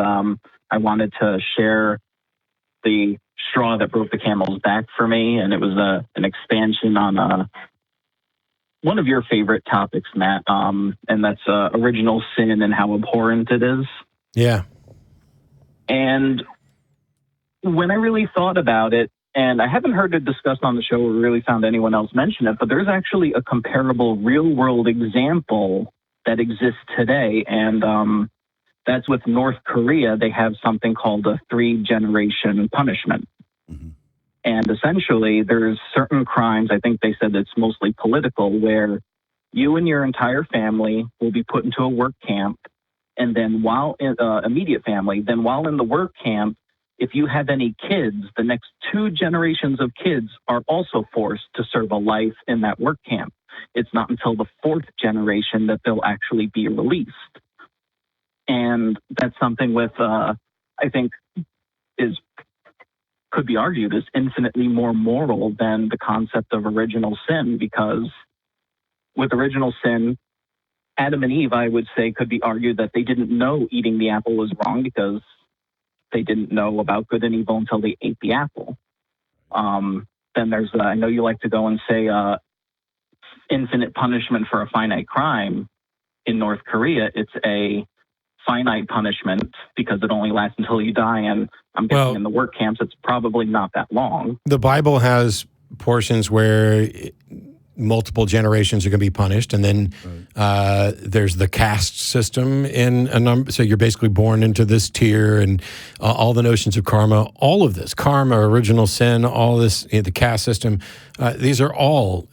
I wanted to share the straw that broke the camel's back for me, and it was an expansion on one of your favorite topics, Matt, and that's original sin and how abhorrent it is. Yeah. And when I really thought about it, and I haven't heard it discussed on the show or really found anyone else mention it, but there's actually a comparable real-world example that exists today, and that's with North Korea. They have something called a 3-generation punishment. Mm-hmm. And essentially, there's certain crimes, I think they said it's mostly political, where you and your entire family will be put into a work camp, and then while in immediate family, then while in the work camp, if you have any kids, the next 2 generations of kids are also forced to serve a life in that work camp. It's not until the 4th generation that they'll actually be released. And that's something with, I think, could be argued is infinitely more moral than the concept of original sin, because with original sin, Adam and Eve, I would say, could be argued that they didn't know eating the apple was wrong because they didn't know about good and evil until they ate the apple. Then there's, I know you like to go and say infinite punishment for a finite crime. In North Korea, it's a finite punishment because it only lasts until you die. And I'm guessing in the work camps, it's probably not that long. The Bible has portions where multiple generations are going to be punished, and then there's the caste system in a number. So you're basically born into this tier, and all the notions of karma, all of this karma, original sin, all this, the caste system. These are all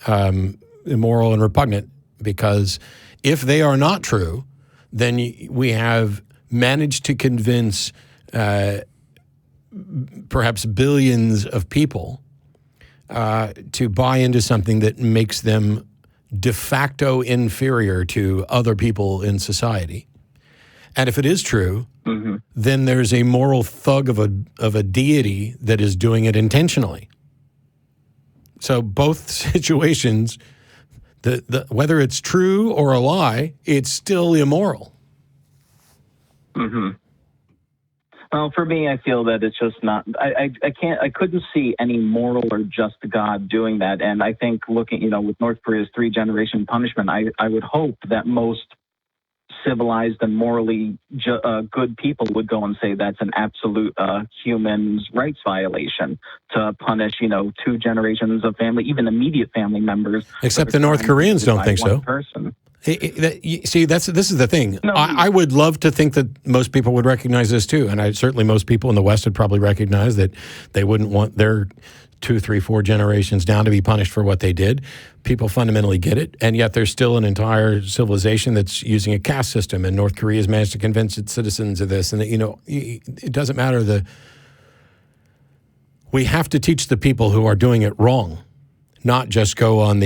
immoral and repugnant, because if they are not true, then we have managed to convince perhaps billions of people to buy into something that makes them de facto inferior to other people in society. And if it is true, mm-hmm. then there's a moral thug of a deity that is doing it intentionally. So both situations, whether it's true or a lie, it's still immoral. Mm-hmm. Well, for me, I feel that it's just not. I couldn't see any moral or just God doing that. And I think looking, with North Korea's 3-generation punishment, I would hope that most civilized and morally good people would go and say that's an absolute human rights violation to punish, 2 generations of family, even immediate family members. Except the North Koreans don't think so. Person. See, this is the thing. No, I would love to think that most people would recognize this too, and certainly most people in the West would probably recognize that they wouldn't want their 2, 3, 4 generations down to be punished for what they did. People fundamentally get it, and yet there's still an entire civilization that's using a caste system, and North Korea has managed to convince its citizens of this. And it doesn't matter. We have to teach the people who are doing it wrong, not just go on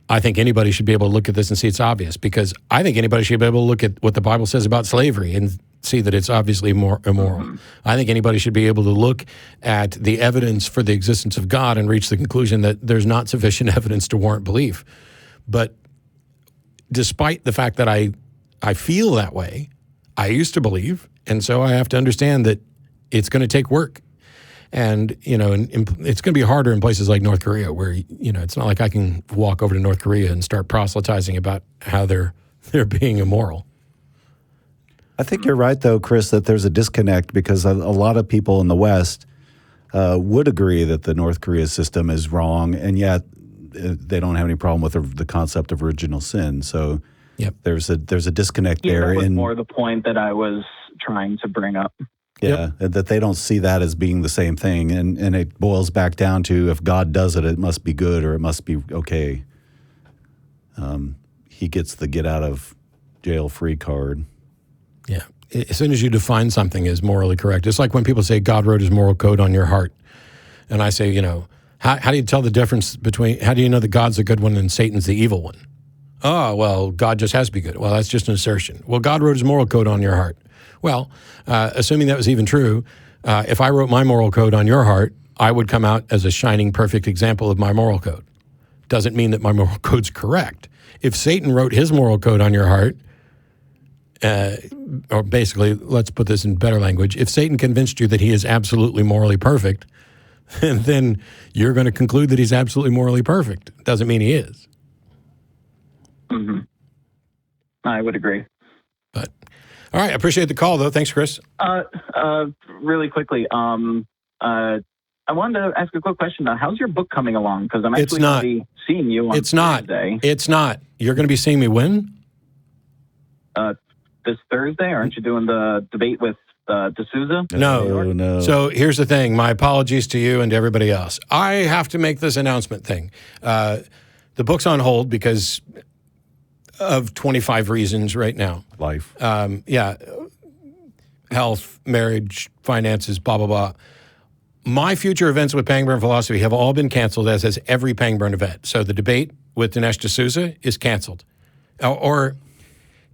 I think anybody should be able to look at this and see it's obvious, because I think anybody should be able to look at what the Bible says about slavery and see that it's obviously more immoral. Mm-hmm. I think anybody should be able to look at the evidence for the existence of God and reach the conclusion that there's not sufficient evidence to warrant belief. But despite the fact that I feel that way, I used to believe, and so I have to understand that it's going to take work. And, it's going to be harder in places like North Korea where, it's not like I can walk over to North Korea and start proselytizing about how they're being immoral. I think you're right, though, Chris, that there's a disconnect, because a lot of people in the West would agree that the North Korea system is wrong, and yet they don't have any problem with the concept of original sin. So yep. there's a disconnect there. That was more the point that I was trying to bring up. Yeah, yep. That they don't see that as being the same thing. And it boils back down to, if God does it, it must be good or it must be okay. He gets the get out of jail free card. Yeah. As soon as you define something as morally correct, it's like when people say God wrote his moral code on your heart. And I say, how do you tell the difference between, how do you know that God's the good one and Satan's the evil one? Oh, well, God just has to be good. Well, that's just an assertion. Well, God wrote his moral code on your heart. Well, assuming that was even true, If I wrote my moral code on your heart, I would come out as a shining, perfect example of my moral code. Doesn't mean that my moral code's correct. If Satan wrote his moral code on your heart, or basically, let's put this in better language, if Satan convinced you that he is absolutely morally perfect, then you're going to conclude that he's absolutely morally perfect. Doesn't mean he is. Mm-hmm. I would agree. But all right, I appreciate the call, though. Thanks, Chris. Really quickly, I wanted to ask a quick question. How's your book coming along? Because I'm actually going to be seeing you on Thursday. It's not. You're going to be seeing me when? This Thursday? Aren't you doing the debate with D'Souza? No. So here's the thing. My apologies to you and to everybody else. I have to make this announcement thing. The book's on hold because of 25 reasons right now. Life. Health, marriage, finances, blah, blah, blah. My future events with Pangburn Philosophy have all been canceled, as has every Pangburn event. So the debate with Dinesh D'Souza is canceled. Or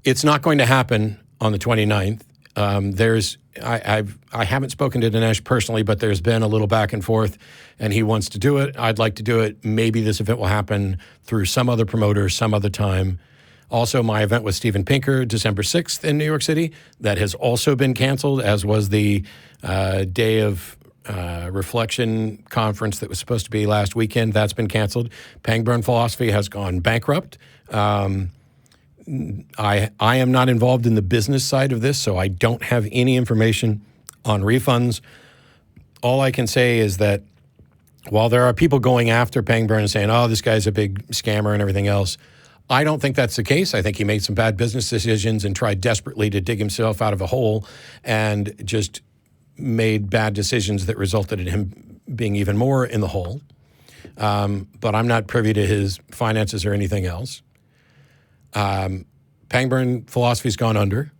it's not going to happen on the 29th. I haven't spoken to Dinesh personally, but there's been a little back and forth, and he wants to do it. I'd like to do it. Maybe this event will happen through some other promoter, some other time. Also, my event with Steven Pinker, December 6th in New York City, that has also been canceled, as was the Day of Reflection conference that was supposed to be last weekend. That's been canceled. Pangburn Philosophy has gone bankrupt. I am not involved in the business side of this, so I don't have any information on refunds. All I can say is that while there are people going after Pangburn and saying, oh, this guy's a big scammer and everything else, I don't think that's the case. I think he made some bad business decisions and tried desperately to dig himself out of a hole and just made bad decisions that resulted in him being even more in the hole. But I'm not privy to his finances or anything else. Pangburn Philosophy's gone under.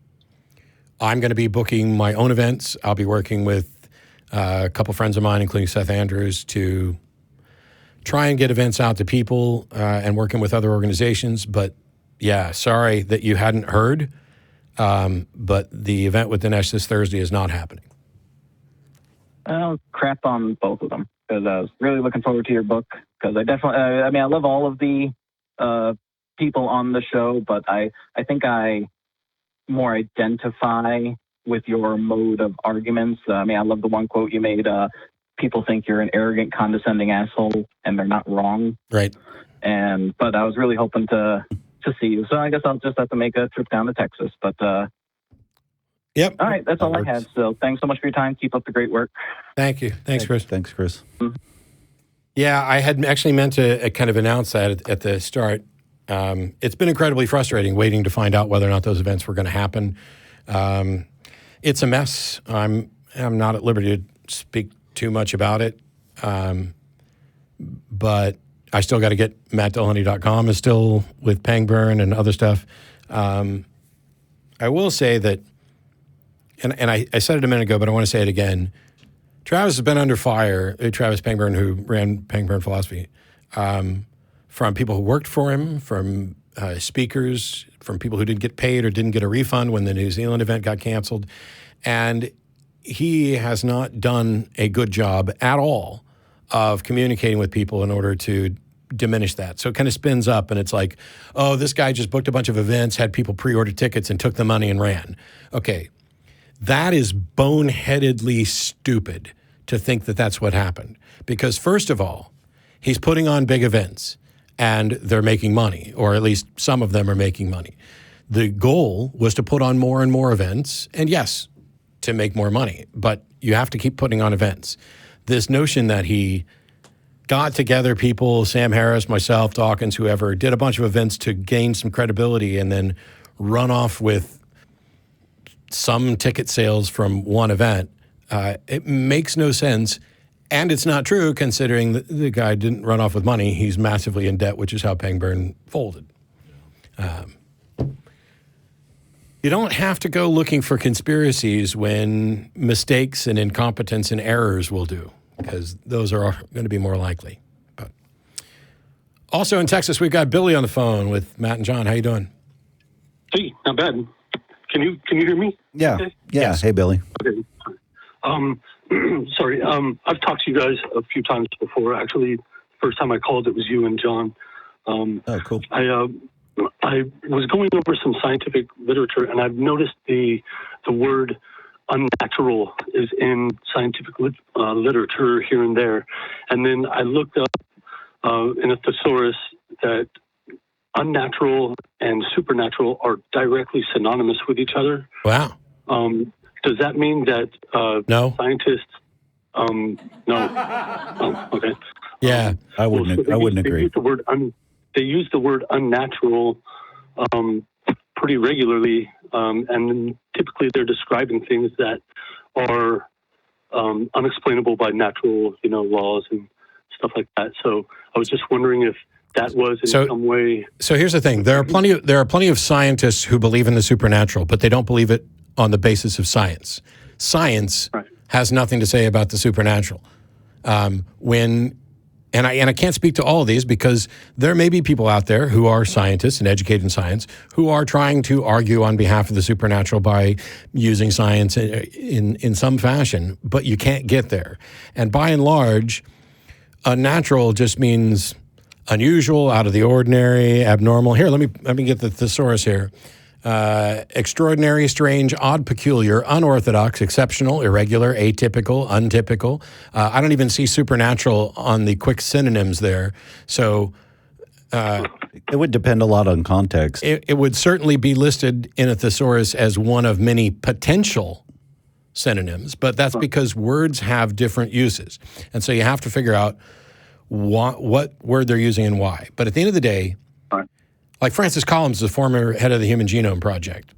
I'm going to be booking my own events. I'll be working with a couple friends of mine, including Seth Andrews, to try and get events out to people and working with other organizations. But yeah, sorry that you hadn't heard. But the event with Dinesh this Thursday is not happening. I'll crap on both of them because I was really looking forward to your book. Because I definitely, I love all of the people on the show, but I think I more identify with your mode of arguments. I love the one quote you made. People think you're an arrogant, condescending asshole, and they're not wrong. Right. But I was really hoping to see you. So I guess I'll just have to make a trip down to Texas. But yep. All right, that's all I had. So thanks so much for your time. Keep up the great work. Thank you. Thanks, Chris. Thanks, Chris. Mm-hmm. Yeah, I had actually meant to kind of announce that at the start. It's been incredibly frustrating waiting to find out whether or not those events were going to happen. It's a mess. I'm not at liberty to speak too much about it. But I still got to get mattdillahunty.com is still with Pangburn and other stuff. I will say that, and I said it a minute ago, but I want to say it again. Travis has been under fire, Travis Pangburn, who ran Pangburn Philosophy, from people who worked for him, from speakers, from people who didn't get paid or didn't get a refund when the New Zealand event got canceled. And he has not done a good job at all of communicating with people in order to diminish that. So it kind of spins up and it's like, oh, this guy just booked a bunch of events, had people pre-order tickets and took the money and ran. Okay, that is boneheadedly stupid to think that that's what happened. Because first of all, he's putting on big events and they're making money, or at least some of them are making money. The goal was to put on more and more events, and yes, to make more money, but you have to keep putting on events. This notion that he got together people, Sam Harris, myself, Dawkins, whoever, did a bunch of events to gain some credibility and then run off with some ticket sales from one event, it makes no sense. And it's not true considering the guy didn't run off with money. He's massively in debt, which is how Pangburn folded. You don't have to go looking for conspiracies when mistakes and incompetence and errors will do, because those are going to be more likely. But also in Texas, we've got Billy on the phone with Matt and John. How you doing? Hey, not bad. Can you hear me? Yeah. Okay. Yeah. Yes. Hey, Billy. Okay. Sorry. I've talked to you guys a few times before. Actually, first time I called, it was you and John. Oh, cool. I was going over some scientific literature, and I've noticed the word unnatural is in scientific literature here and there. And then I looked up in a thesaurus that unnatural and supernatural are directly synonymous with each other. Wow. Does that mean that no scientists? No. Oh, okay. Yeah, I wouldn't agree. They use the word unnatural pretty regularly, and typically they're describing things that are unexplainable by natural, laws and stuff like that. So I was just wondering if that was in some way. So here's the thing: there are plenty of scientists who believe in the supernatural, but they don't believe it on the basis of science. Science has nothing to say about the supernatural. And I can't speak to all of these because there may be people out there who are scientists and educated in science who are trying to argue on behalf of the supernatural by using science in some fashion, but you can't get there. And by and large, unnatural just means unusual, out of the ordinary, abnormal. Here, let me get the thesaurus here. Extraordinary, strange, odd, peculiar, unorthodox, exceptional, irregular, atypical, untypical. I don't even see supernatural on the quick synonyms there. So it would depend a lot on context. It would certainly be listed in a thesaurus as one of many potential synonyms, but that's because words have different uses. And so you have to figure out what word they're using and why. But at the end of the day, like Francis Collins is the former head of the Human Genome Project,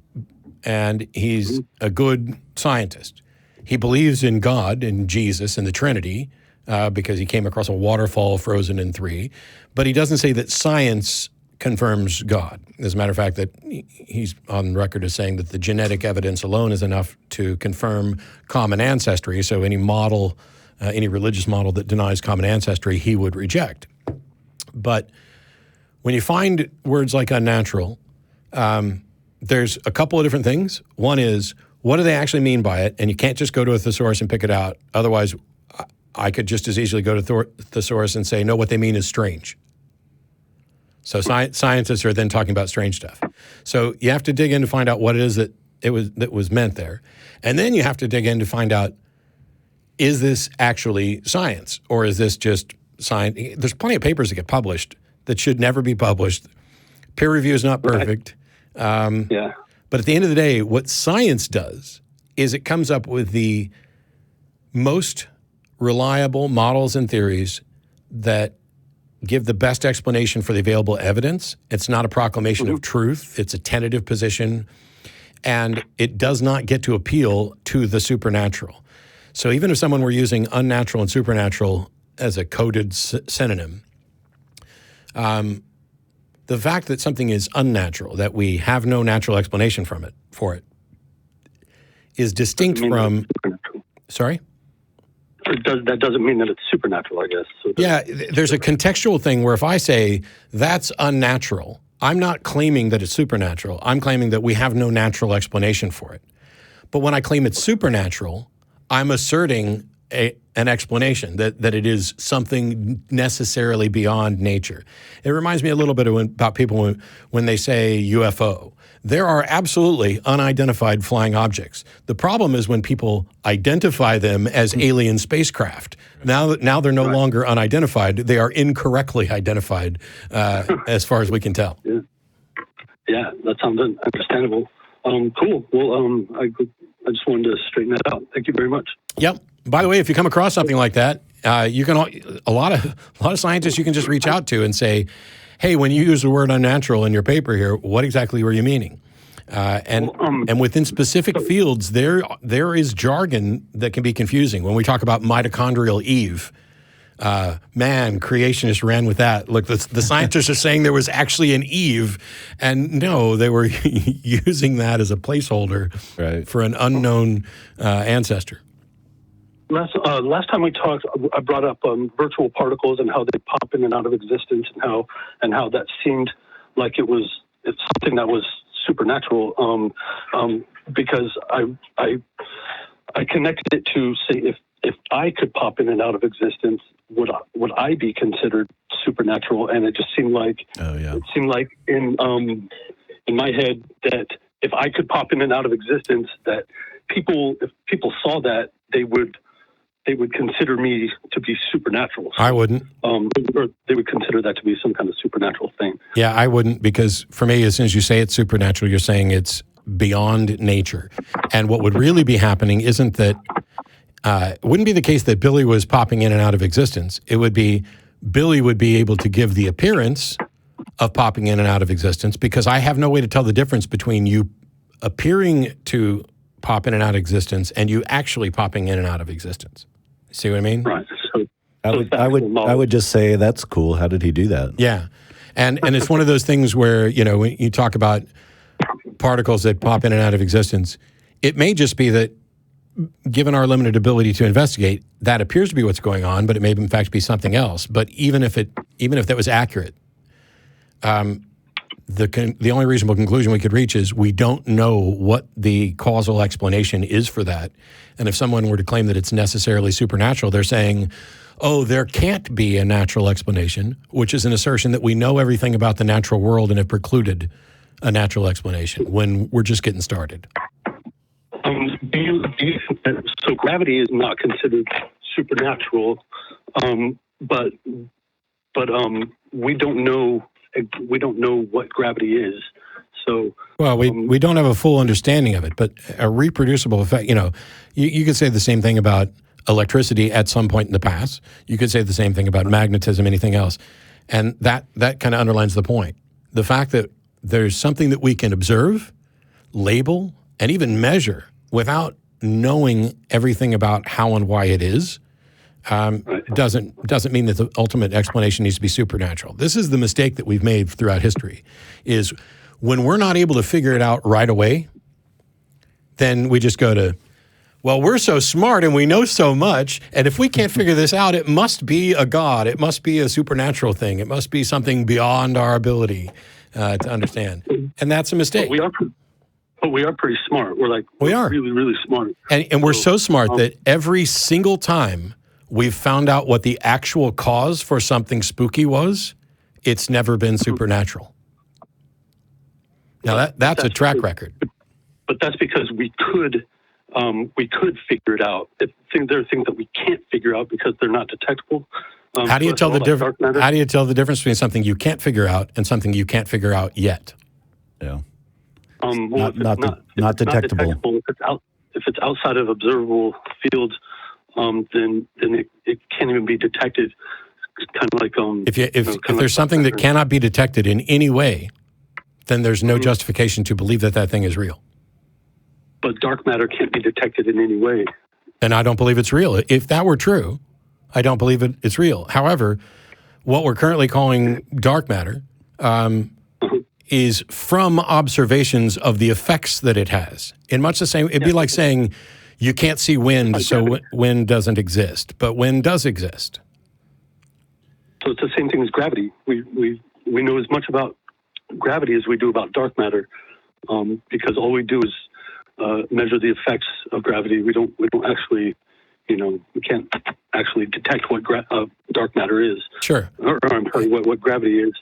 and he's a good scientist. He believes in God and Jesus and the Trinity because he came across a waterfall frozen in 3, but he doesn't say that science confirms God. As a matter of fact, that he's on record as saying that the genetic evidence alone is enough to confirm common ancestry, so any model, any religious model that denies common ancestry, he would reject. But when you find words like unnatural, there's a couple of different things. One is, what do they actually mean by it? And you can't just go to a thesaurus and pick it out. Otherwise, I could just as easily go to thesaurus and say, no, what they mean is strange. So scientists are then talking about strange stuff. So you have to dig in to find out what it is that was meant there. And then you have to dig in to find out, is this actually science? Or is this just science? There's plenty of papers that get published that should never be published. Peer review is not perfect. But at the end of the day, what science does is it comes up with the most reliable models and theories that give the best explanation for the available evidence. It's not a proclamation of truth. It's a tentative position. And it does not get to appeal to the supernatural. So even if someone were using unnatural and supernatural as a coded synonym, the fact that something is unnatural, that we have no natural explanation for it, is distinct from. Sorry? That doesn't mean that it's supernatural, I guess. So there's a contextual thing where if I say that's unnatural, I'm not claiming that it's supernatural. I'm claiming that we have no natural explanation for it. But when I claim it's supernatural, I'm asserting an explanation that it is something necessarily beyond nature. It reminds me a little bit about people when they say UFO. There are absolutely unidentified flying objects. The problem is when people identify them as alien spacecraft. Now they're no longer unidentified. They are incorrectly identified as far as we can tell. Yeah, that sounds understandable. Cool. Well, I just wanted to straighten that out. Thank you very much. Yep. By the way, if you come across something like that, you can a lot of scientists you can just reach out to and say, hey, when you use the word unnatural in your paper here, what exactly were you meaning? And within specific fields, there is jargon that can be confusing. When we talk about mitochondrial Eve, man, creationists ran with that. Look, the scientists are saying there was actually an Eve, and no, they were using that as a placeholder for an unknown ancestor. Last time we talked, I brought up virtual particles and how they pop in and out of existence, and how that seemed like it's something that was supernatural. Because I connected it to, say, if I could pop in and out of existence, would I be considered supernatural? And it just seemed like in my head that if I could pop in and out of existence, that if people saw that, they would consider me to be supernatural. So, I wouldn't. Or they would consider that to be some kind of supernatural thing. Yeah, I wouldn't, because for me, as soon as you say it's supernatural, you're saying it's beyond nature. And what would really be happening isn't that, it wouldn't be the case that Billy was popping in and out of existence. It would be Billy would be able to give the appearance of popping in and out of existence, because I have no way to tell the difference between you appearing to pop in and out of existence and you actually popping in and out of existence. See what I mean? Right. So I would just say that's cool. How did he do that? Yeah. And it's one of those things where, when you talk about particles that pop in and out of existence, it may just be that, given our limited ability to investigate, that appears to be what's going on, but it may in fact be something else. But even if that was accurate, the only reasonable conclusion we could reach is we don't know what the causal explanation is for that. And if someone were to claim that it's necessarily supernatural, they're saying, oh, there can't be a natural explanation, which is an assertion that we know everything about the natural world and have precluded a natural explanation when we're just getting started. So gravity is not considered supernatural, but we don't know what gravity is. So well, we don't have a full understanding of it, but a reproducible effect. You could say the same thing about electricity at some point in the past. You could say the same thing about magnetism, anything else, and that kind of underlines the point. The fact that there's something that we can observe, label, and even measure without knowing everything about how and why it is, doesn't mean that the ultimate explanation needs to be supernatural. This is the mistake that we've made throughout history, is when we're not able to figure it out right away, then we just go to, well, we're so smart and we know so much, and if we can't figure this out, it must be a god, it must be a supernatural thing, it must be something beyond our ability to understand. And that's a mistake. But we are pretty smart. We're really, really smart. And we're so smart that every single time we've found out what the actual cause for something spooky was, it's never been supernatural. Now that's a track record. But that's because we could figure it out. There are things that we can't figure out because they're not detectable. How do you tell the difference? How do you tell the difference between something you can't figure out and something you can't figure out yet? Yeah. Not detectable. If it's outside of observable fields, then it can't even be detected. It's kind of like if there's something that cannot be detected in any way, then there's no justification to believe that thing is real. But dark matter can't be detected in any way. And I don't believe it's real. If that were true, I don't believe it's real. However, what we're currently calling dark matter is from observations of the effects that it has. In much the same, it'd be like saying you can't see wind, so wind doesn't exist, but wind does exist. So it's the same thing as gravity. We know as much about gravity as we do about dark matter, because all we do is measure the effects of gravity. We don't actually, we can't actually detect what dark matter is. Sure. Or I'm sorry, what gravity is.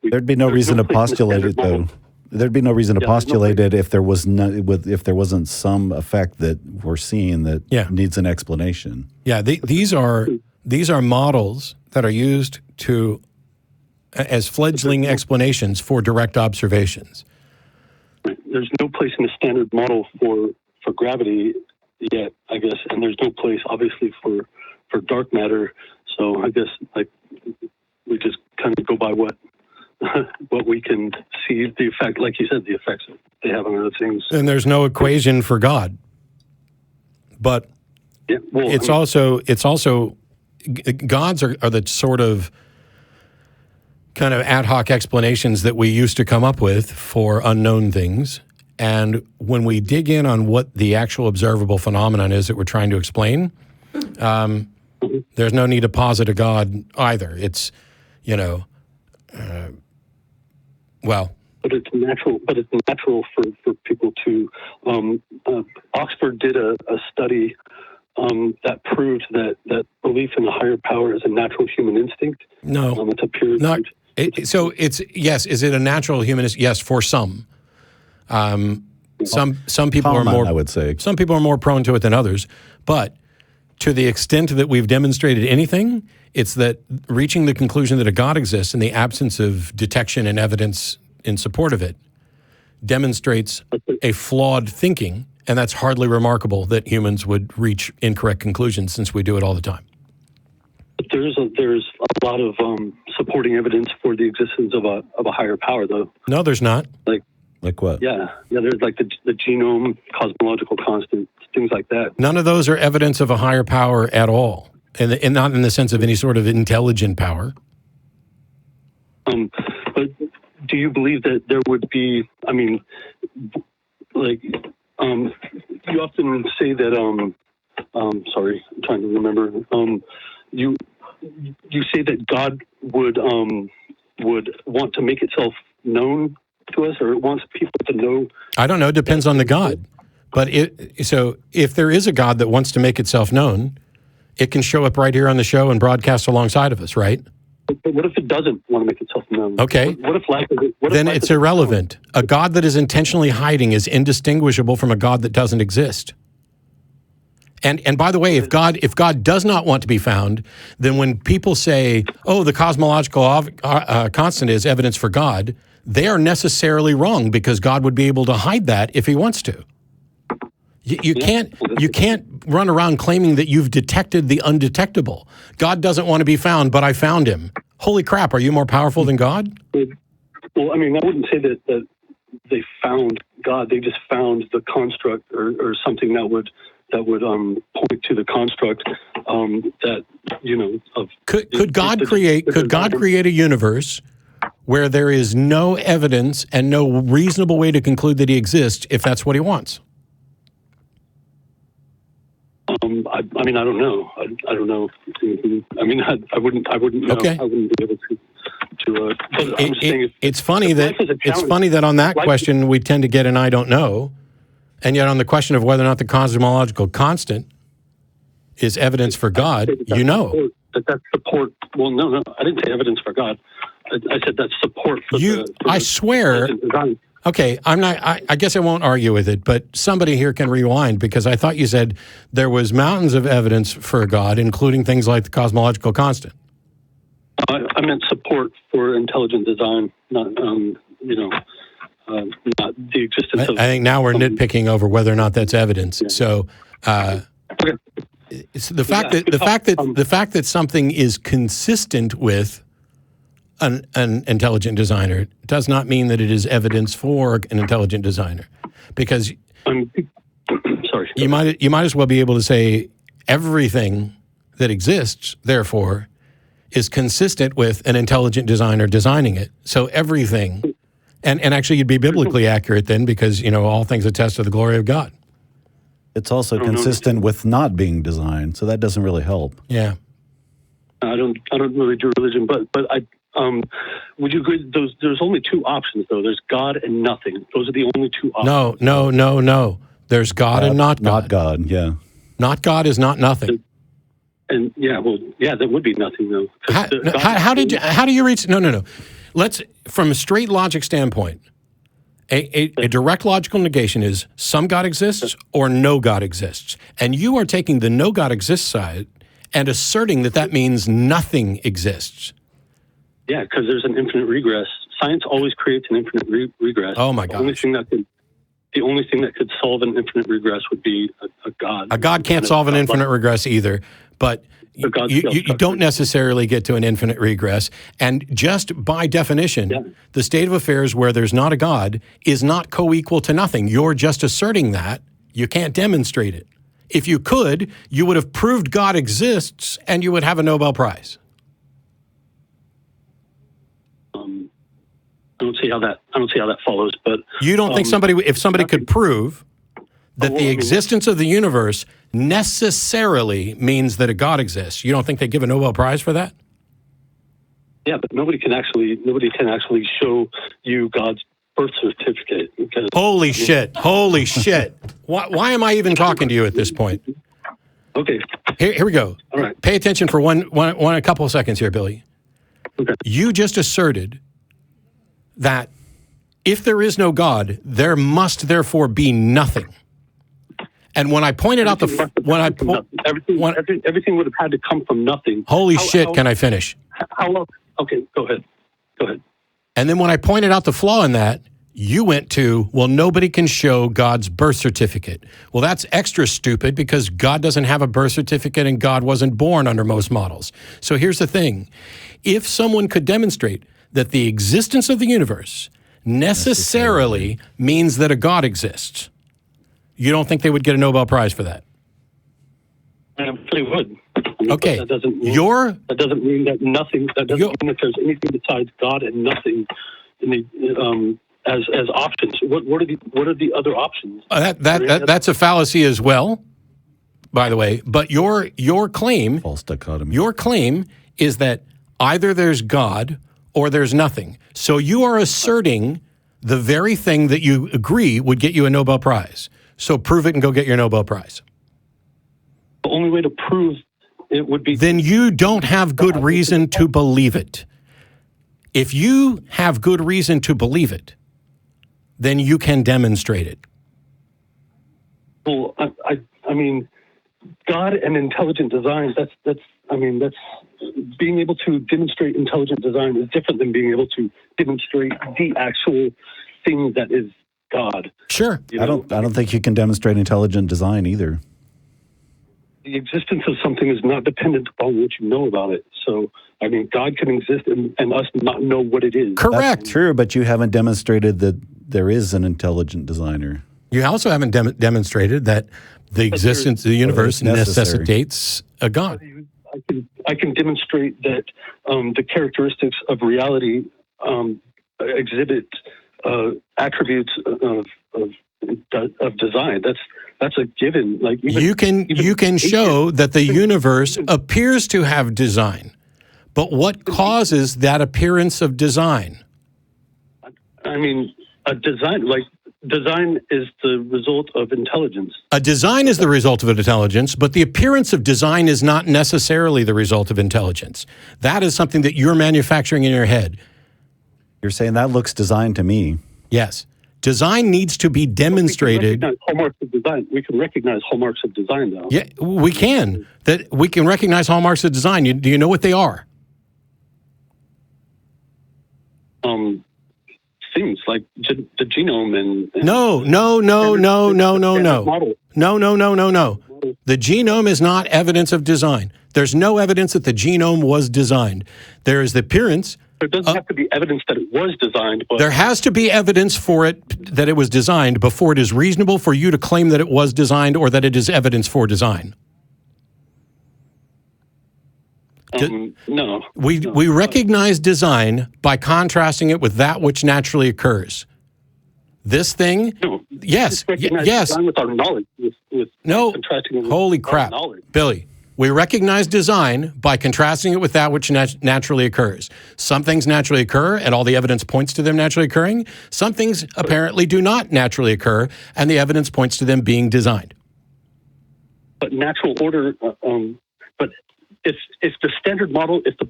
There'd be no reason to postulate it, though. There'd be no reason to postulate it if there wasn't some effect that we're seeing that needs an explanation. Yeah, these are models that are used as fledgling explanations for direct observations. There's no place in the standard model for gravity yet, I guess, and there's no place, obviously, for dark matter. So I guess we just kind of go by what we can see, the effect, like you said, the effects they have on other things. And there's no equation for God, but it's also gods are the sort of kind of ad hoc explanations that we used to come up with for unknown things. And when we dig in on what the actual observable phenomenon is that we're trying to explain, there's no need to posit a God either. It's, But it's natural. But it's natural for people to. Oxford did a study that proved that belief in a higher power is a natural human instinct? No, it's a pure. So it's yes. Is it a natural human? Yes, for some. Some people are more. I would say some people are more prone to it than others, but to the extent that we've demonstrated anything, it's that reaching the conclusion that a God exists in the absence of detection and evidence in support of it demonstrates a flawed thinking, and that's hardly remarkable that humans would reach incorrect conclusions since we do it all the time. But there's a lot of supporting evidence for the existence of a higher power, though. No, there's not. Like what? Yeah. There's like the genome, cosmological constant, things like that. None of those are evidence of a higher power at all, and not in the sense of any sort of intelligent power. But do you believe that there would be? I mean, like, you often say that. Sorry, I'm trying to remember. You say that God would want to make itself known to us, or it wants people to know. I don't know. It depends on the God. But so if there is a God that wants to make itself known, it can show up right here on the show and broadcast alongside of us, right? But what if it doesn't want to make itself known? Okay. What if life is? Then it's irrelevant. A God that is intentionally hiding is indistinguishable from a God that doesn't exist. And by the way, if God does not want to be found, then when people say, "Oh, the cosmological constant is evidence for God," they are necessarily wrong, because God would be able to hide that if He wants to. You can't run around claiming that you've detected the undetectable. God doesn't want to be found, but I found Him. Holy crap! Are you more powerful than God? Well, I mean, I wouldn't say that they found God. They just found the construct or something that would point to the construct that of. Could God create a universe where there is no evidence and no reasonable way to conclude that He exists if that's what He wants? I mean, I don't know. I don't know. I mean, I wouldn't know. Okay. I wouldn't be able to. It's funny that on that question we tend to get an "I don't know," and yet on the question of whether or not the cosmological constant is evidence for God, you know. That's support. Well, no, I didn't say evidence for God. I said that's support for I swear. Okay, I'm not. I guess I won't argue with it, but somebody here can rewind, because I thought you said there was mountains of evidence for God, including things like the cosmological constant. I meant support for intelligent design, not not the existence of. I think now we're nitpicking over whether or not that's evidence. Yeah. So, it's the fact that something is consistent with an intelligent designer does not mean that it is evidence for an intelligent designer, because sorry, you might as well be able to say everything that exists, therefore, is consistent with an intelligent designer designing it. So everything, and actually you'd be biblically accurate then, because all things attest to the glory of God. It's also consistent with not being designed, so that doesn't really help. Yeah, I don't really do religion, but I. Would you agree? There's only two options, though. There's God and nothing. Those are the only two options. No. There's God and not God. Not God, yeah. Not God is not nothing. And that would be nothing, though. How do you reach? No. Let's, from a straight logic standpoint, a direct logical negation is some God exists or no God exists, and you are taking the no God exists side and asserting that means nothing exists. Yeah, because there's an infinite regress. Science always creates an infinite regress. Oh my gosh! The only thing that could solve an infinite regress would be a God. A God can't solve an infinite regress either, but you don't necessarily get to an infinite regress. And just by definition, the state of affairs where there's not a God is not co-equal to nothing. You're just asserting that. You can't demonstrate it. If you could, you would have proved God exists, and you would have a Nobel Prize. I don't see how that follows, but you don't think if somebody could prove that the existence of the universe necessarily means that a God exists, you don't think they'd give a Nobel Prize for that? Yeah, but nobody can actually show you God's birth certificate. Because, Holy shit! Why am I even talking to you at this point? Okay. Here we go. All right. Pay attention for a couple of seconds here, Billy. Okay. You just asserted that if there is no God, there must therefore be nothing. And when I pointed out everything would have had to come from nothing. Holy shit, can I finish? How long? Okay, go ahead. And then when I pointed out the flaw in that, you went to, well, nobody can show God's birth certificate. Well, that's extra stupid because God doesn't have a birth certificate and God wasn't born under most models. So here's the thing. If someone could demonstrate that the existence of the universe necessarily means that a God exists, you don't think they would get a Nobel Prize for that? They would. Okay. That doesn't mean that nothing. That doesn't mean that there's anything besides God and nothing in the as options. What are the other options? That's a fallacy as well, by the way. But your claim, false dichotomy. Your claim is that either there's God or there's nothing. So you are asserting the very thing that you agree would get you a Nobel Prize. So prove it and go get your Nobel Prize. The only way to prove it would be... Then you don't have good reason to believe it. If you have good reason to believe it, then you can demonstrate it. Well, I mean, God and intelligent design, that's being able to demonstrate intelligent design is different than being able to demonstrate the actual thing that is God. Sure. I don't think you can demonstrate intelligent design either. The existence of something is not dependent upon what you know about it. So, I mean, God can exist and us not know what it is. Correct. That's true, but you haven't demonstrated that there is an intelligent designer. You also haven't demonstrated that the existence of the universe necessitates a God. I can demonstrate that the characteristics of reality exhibit attributes of design. That's a given. Like you can show that the universe appears to have design, but what causes that appearance of design? I mean, design is the result of intelligence. A design is the result of intelligence, but the appearance of design is not necessarily the result of intelligence. That is something that you're manufacturing in your head. You're saying that looks designed to me. Yes. Design needs to be demonstrated. We can recognize hallmarks of design, though. Yeah, we can. That we can recognize hallmarks of design. Do you know what they are? Things like the genome and No. The genome is not evidence of design. There's no evidence that the genome was designed. There is the appearance. There doesn't have to be evidence that it was designed. But there has to be evidence for it that it was designed before it is reasonable for you to claim that it was designed or that it is evidence for design. No. We recognize design by contrasting it with that which naturally occurs. This thing, yes. Design with our knowledge. Contrasting it with holy crap, our knowledge. Billy. We recognize design by contrasting it with that which naturally occurs. Some things naturally occur, and all the evidence points to them naturally occurring. Some things apparently do not naturally occur, and the evidence points to them being designed. But natural order. But if the standard model, if the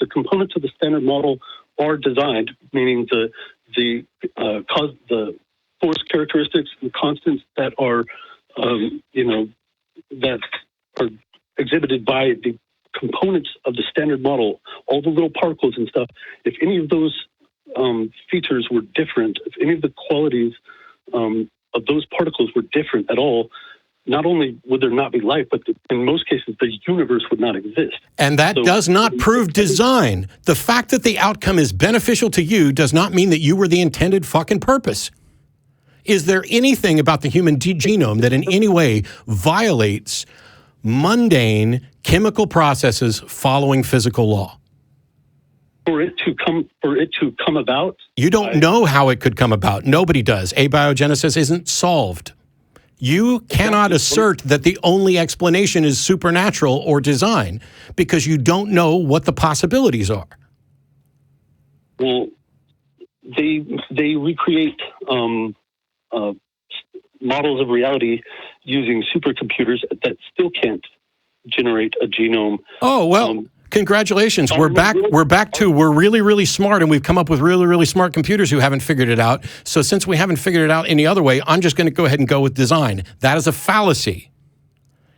components of the standard model are designed, meaning the force characteristics, the constants that are, that are exhibited by the components of the standard model, all the little particles and stuff, if any of those features were different, if any of the qualities of those particles were different at all, not only would there not be life, but in most cases, the universe would not exist. And that does not prove design. The fact that the outcome is beneficial to you does not mean that you were the intended fucking purpose. Is there anything about the human genome that in any way violates mundane chemical processes following physical law? For it to come about? You don't know how it could come about. Nobody does. Abiogenesis isn't solved. You cannot assert that the only explanation is supernatural or design because you don't know what the possibilities are. Well, they recreate models of reality using supercomputers that still can't generate a genome. Oh, well, congratulations. We're back to we're really, really smart, and we've come up with really, really smart computers who haven't figured it out. So since we haven't figured it out any other way, I'm just going to go ahead and go with design. That is a fallacy.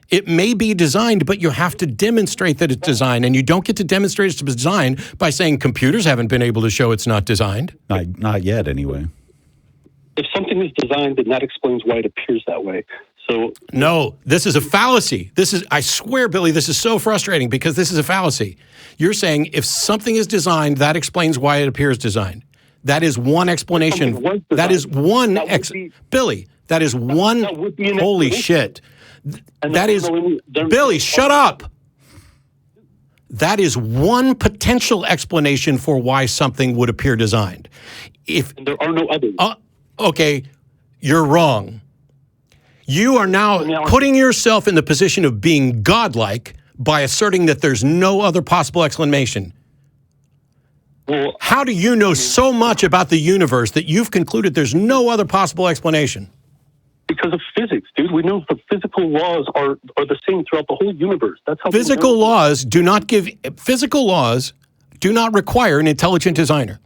It may be designed, but you have to demonstrate that it's designed, and you don't get to demonstrate it's designed by saying computers haven't been able to show it's not designed. Not yet, anyway. If something is designed, then that explains why it appears that way. So no, this is a fallacy. I swear, Billy, this is so frustrating because this is a fallacy. You're saying if something is designed, that explains why it appears designed. That is one explanation. That is one, Billy, that is one, holy shit. That is, Billy, shut up. That is one potential explanation for why something would appear designed. And there are no others. Okay, you're wrong. You are now putting yourself in the position of being godlike by asserting that there's no other possible explanation. Well, how do you know so much about the universe that you've concluded there's no other possible explanation? Because of physics, dude. We know the physical laws are the same throughout the whole universe. That's how physical laws do not require an intelligent designer.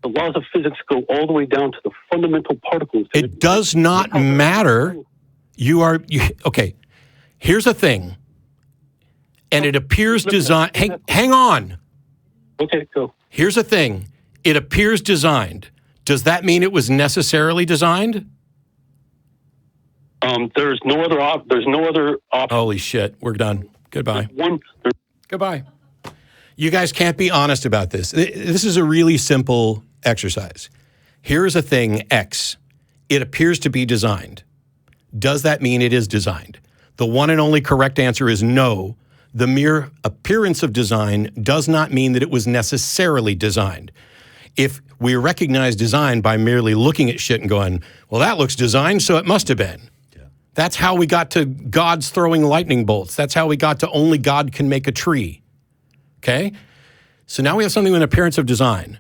The laws of physics go all the way down to the fundamental particles. It does not matter. Okay. Here's the thing, and it appears designed. Hang on. Okay, go. Here's the thing. It appears designed. Does that mean it was necessarily designed? There's no other option. Holy shit. We're done. Goodbye. Goodbye. You guys can't be honest about this. This is a really simple exercise. Here is a thing, X. It appears to be designed. Does that mean it is designed? The one and only correct answer is no. The mere appearance of design does not mean that it was necessarily designed. If we recognize design by merely looking at shit and going, well, that looks designed, so it must have been. That's how we got to gods throwing lightning bolts. That's how we got to only God can make a tree. Okay? So now we have something with an appearance of design.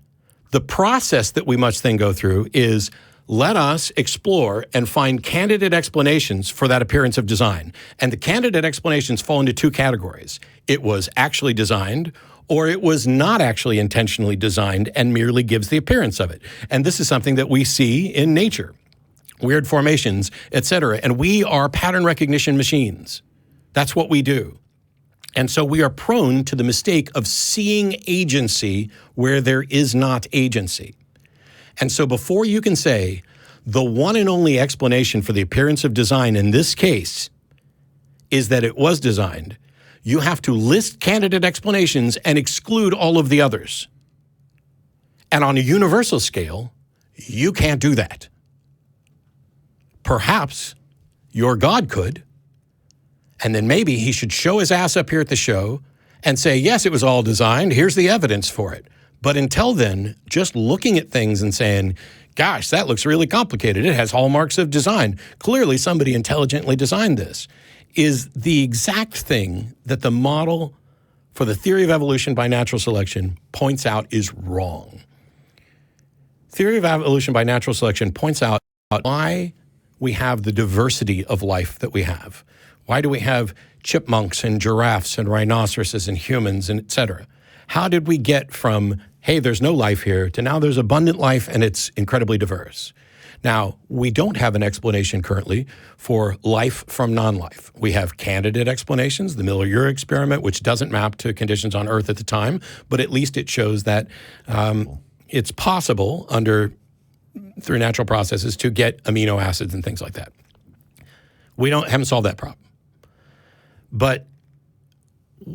The process that we must then go through is let us explore and find candidate explanations for that appearance of design. And the candidate explanations fall into two categories. It was actually designed, or it was not actually intentionally designed and merely gives the appearance of it. And this is something that we see in nature. Weird formations, etc. And we are pattern recognition machines. That's what we do. And so we are prone to the mistake of seeing agency where there is not agency. And so before you can say the one and only explanation for the appearance of design in this case is that it was designed, you have to list candidate explanations and exclude all of the others. And on a universal scale, you can't do that. Perhaps your God could, and then maybe he should show his ass up here at the show and say, yes, it was all designed. Here's the evidence for it. But until then, just looking at things and saying, gosh, that looks really complicated. It has hallmarks of design. Clearly, somebody intelligently designed this, is the exact thing that the model for the theory of evolution by natural selection points out is wrong. Theory of evolution by natural selection points out why we have the diversity of life that we have. Why do we have chipmunks and giraffes and rhinoceroses and humans and et cetera? How did we get from, hey, there's no life here, to now there's abundant life and it's incredibly diverse? Now, we don't have an explanation currently for life from non-life. We have candidate explanations, the Miller-Urey experiment, which doesn't map to conditions on Earth at the time, but at least it shows that it's possible through natural processes to get amino acids and things like that. We haven't solved that problem. But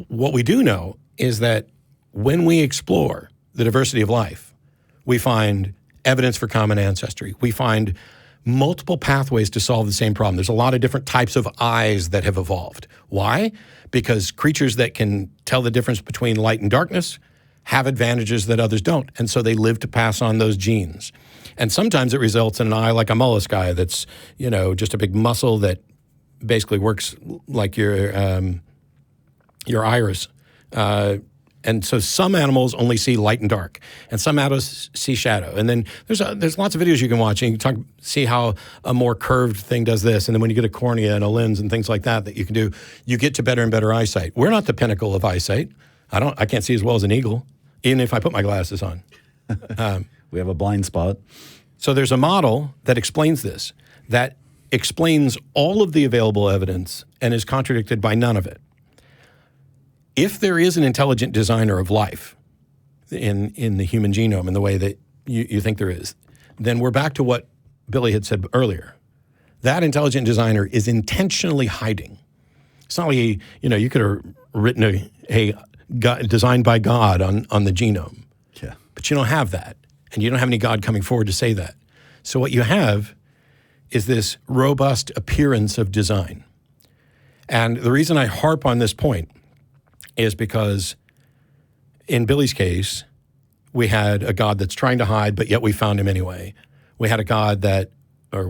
what we do know is that when we explore the diversity of life, we find evidence for common ancestry. We find multiple pathways to solve the same problem. There's a lot of different types of eyes that have evolved. Why? Because creatures that can tell the difference between light and darkness have advantages that others don't. And so they live to pass on those genes. And sometimes it results in an eye like a mollusk eye that's, just a big muscle that basically works like your iris. And so some animals only see light and dark, and some animals see shadow. And then there's lots of videos you can watch, and you can see how a more curved thing does this. And then when you get a cornea and a lens and things like that you can do, you get to better and better eyesight. We're not the pinnacle of eyesight. I can't see as well as an eagle, even if I put my glasses on. We have a blind spot. So there's a model that explains this, that explains all of the available evidence and is contradicted by none of it. If there is an intelligent designer of life in the human genome in the way that you think there is, then we're back to what Billy had said earlier. That intelligent designer is intentionally hiding. It's not like, you could have written a God, designed by God on the genome. Yeah. But you don't have that. And you don't have any God coming forward to say that. So what you have is this robust appearance of design. And the reason I harp on this point is because in Billy's case, we had a God that's trying to hide, but yet we found him anyway. We had a God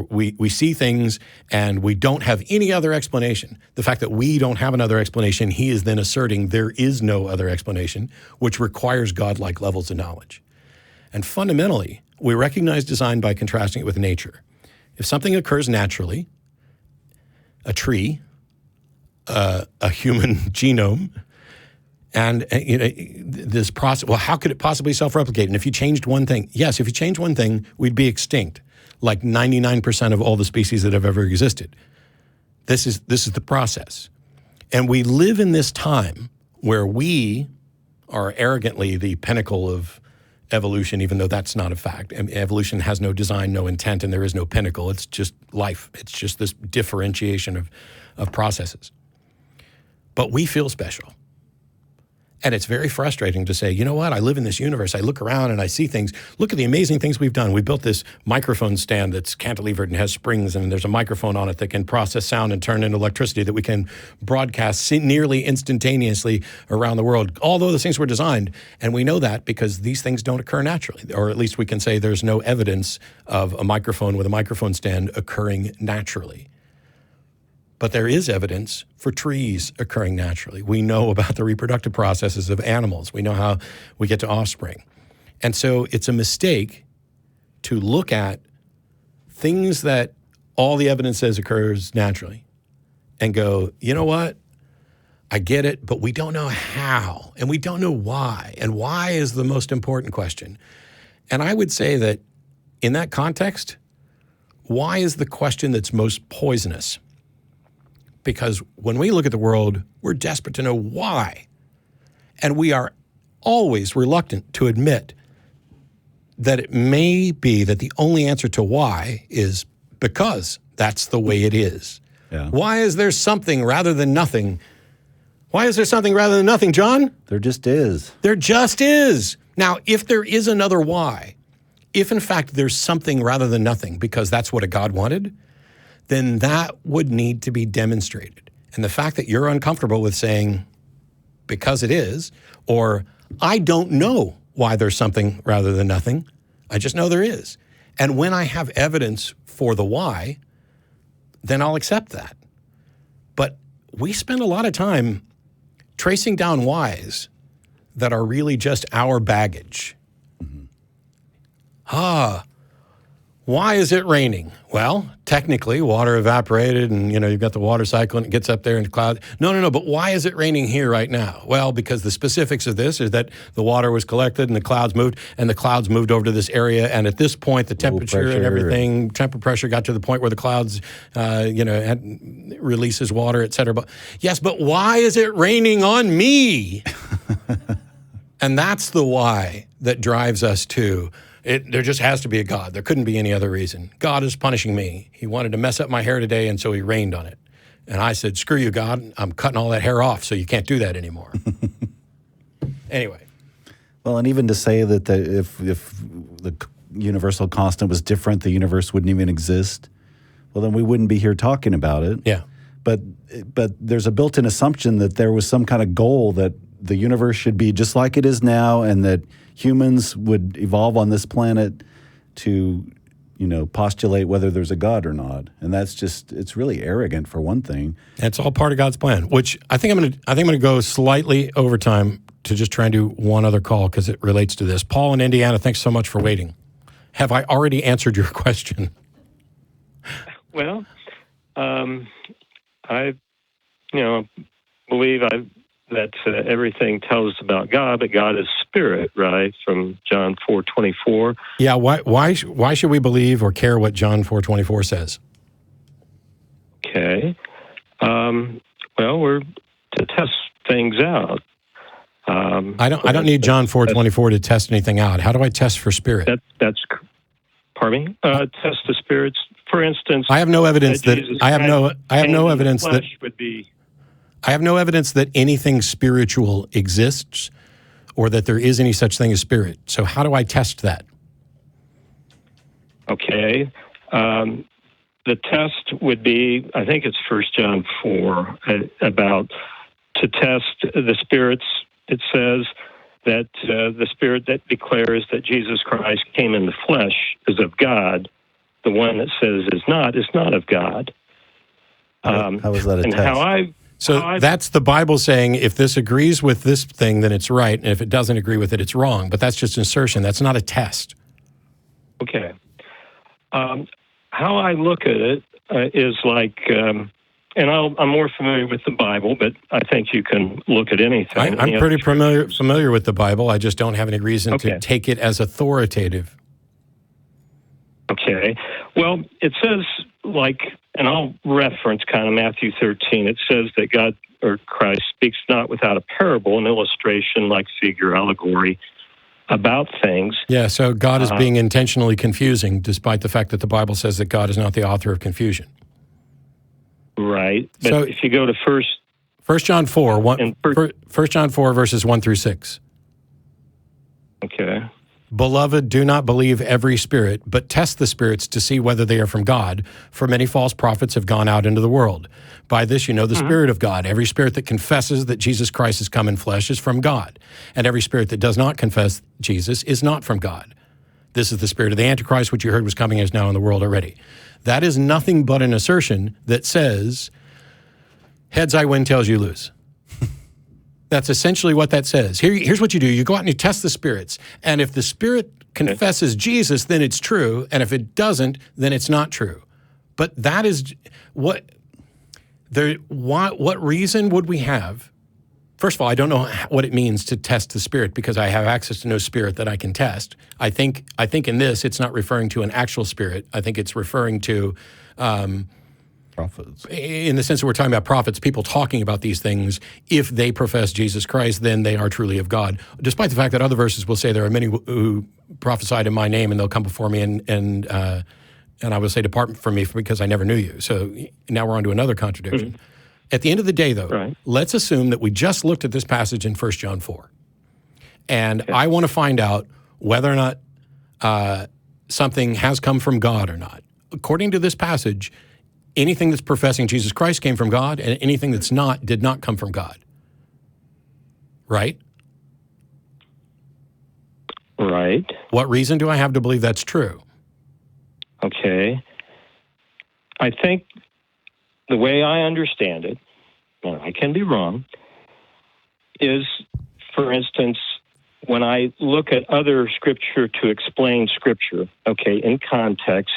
we see things and we don't have any other explanation. The fact that we don't have another explanation, he is then asserting there is no other explanation, which requires God-like levels of knowledge. And fundamentally, we recognize design by contrasting it with nature. If something occurs naturally, a tree, a human genome, and this process, well, how could it possibly self-replicate? And if you changed one thing, yes, if you changed one thing, we'd be extinct, like 99% of all the species that have ever existed. This is the process. And we live in this time where we are arrogantly the pinnacle of evolution, even though that's not a fact. Evolution has no design, no intent, and there is no pinnacle. It's just life. It's just this differentiation of processes. But we feel special. And it's very frustrating to say, you know what, I live in this universe. I look around and I see things. Look at the amazing things we've done. We built this microphone stand that's cantilevered and has springs, and there's a microphone on it that can process sound and turn into electricity that we can broadcast nearly instantaneously around the world. All those things were designed, and we know that because these things don't occur naturally, or at least we can say there's no evidence of a microphone with a microphone stand occurring naturally. But there is evidence for trees occurring naturally. We know about the reproductive processes of animals. We know how we get to offspring. And so it's a mistake to look at things that all the evidence says occurs naturally and go, you know what? I get it, but we don't know how, and we don't know why. And why is the most important question. And I would say that in that context, why is the question that's most poisonous? Because when we look at the world, we're desperate to know why. And we are always reluctant to admit that it may be that the only answer to why is because that's the way it is. Yeah. Why is there something rather than nothing? Why is there something rather than nothing, John? There just is. There just is. Now, if there is another why, if in fact there's something rather than nothing because that's what a God wanted, then that would need to be demonstrated. And the fact that you're uncomfortable with saying, because it is, or I don't know why there's something rather than nothing, I just know there is. And when I have evidence for the why, then I'll accept that. But we spend a lot of time tracing down whys that are really just our baggage. Mm-hmm. Why is it raining? Well, technically, water evaporated and, you've got the water cycle and it gets up there in the cloud. No, but why is it raining here right now? Well, because the specifics of this is that the water was collected and the clouds moved over to this area. And at this point, the temperature and everything, temperature pressure got to the point where the clouds, releases water, et cetera. But yes, but why is it raining on me? And that's the why that drives us to there just has to be a God. There couldn't be any other reason. God is punishing me. He wanted to mess up my hair today, and so he rained on it. And I said, screw you, God. I'm cutting all that hair off, so you can't do that anymore. Anyway. Well, and even to say that if the universal constant was different, the universe wouldn't even exist, well, then we wouldn't be here talking about it. Yeah. But there's a built-in assumption that there was some kind of goal that the universe should be just like it is now, and that humans would evolve on this planet to, postulate whether there's a God or not. And it's really arrogant for one thing. It's all part of God's plan, which I think I'm going to go slightly over time to just try and do one other call because it relates to this. Paul in Indiana, thanks so much for waiting. Have I already answered your question? Well, I believe that everything tells us about God, but God is spirit, right? From John 4:24. Yeah. Why should we believe or care what John 4:24 says? Okay. Well, we're to test things out. I don't need John 4:24 to test anything out. How do I test for spirit? Pardon me. Test the spirits. For instance, I have no evidence that I have no evidence that would be. I have no evidence that anything spiritual exists or that there is any such thing as spirit. So how do I test that? Okay. The test would be, I think it's 1 John 4, about to test the spirits. It says that the spirit that declares that Jesus Christ came in the flesh is of God. The one that says is not of God. How is that a test? So that's the Bible saying if this agrees with this thing, then it's right, and if it doesn't agree with it, it's wrong. But that's just an assertion. That's not a test. Okay. How I look at it is like, and I'm more familiar with the Bible, but I think you can look at anything. I'm pretty familiar with the Bible. I just don't have any reason to take it as authoritative. Okay. Well, it says and I'll reference kind of Matthew 13. It says that God or Christ speaks not without a parable, an illustration, like figure, allegory, about things. Yeah, so God is being intentionally confusing, despite the fact that the Bible says that God is not the author of confusion. Right. But so if you go to 1 John 4, 1 John 4, verses 1 through 6. Okay. Beloved, do not believe every spirit, but test the spirits to see whether they are from God, for many false prophets have gone out into the world. By this you know the Spirit of God. Every spirit that confesses that Jesus Christ has come in flesh is from God, and every spirit that does not confess Jesus is not from God. This is the spirit of the Antichrist, which you heard was coming, is now in the world already. That is nothing but an assertion that says, heads I win, tails you lose. That's essentially what that says. Here's what you do. You go out and you test the spirits. And if the spirit confesses Jesus, then it's true. And if it doesn't, then it's not true. But that is what reason would we have? First of all, I don't know what it means to test the spirit because I have access to no spirit that I can test. I think in this, it's not referring to an actual spirit. I think it's referring to prophets. In the sense that we're talking about prophets, people talking about these things. If they profess Jesus Christ, then they are truly of God. Despite the fact that other verses will say there are many who prophesied in my name and they'll come before me and I will say, depart from me because I never knew you. So now we're on to another contradiction. Mm-hmm. At the end of the day, though, Let's assume that we just looked at this passage in 1 John 4. And I want to find out whether or not something has come from God or not. According to this passage, anything that's professing Jesus Christ came from God, and anything that's not did not come from God. Right? Right. What reason do I have to believe that's true? Okay. I think the way I understand it, and I can be wrong, is, for instance, when I look at other scripture to explain scripture, in context,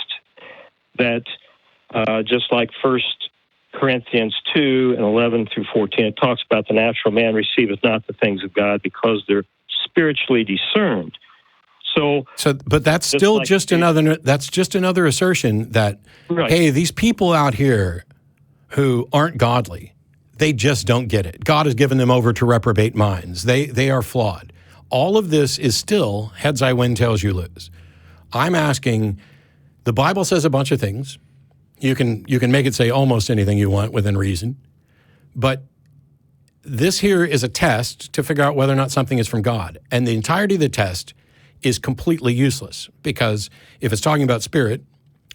that just like 1 Corinthians 2 and 11 through 14, it talks about the natural man receiveth not the things of God because they're spiritually discerned. But that's still just another assertion that, hey, these people out here who aren't godly, they just don't get it. God has given them over to reprobate minds. They are flawed. All of this is still heads I win, tails you lose. I'm asking, the Bible says a bunch of things. You can make it say almost anything you want within reason. But this here is a test to figure out whether or not something is from God. And the entirety of the test is completely useless because if it's talking about spirit,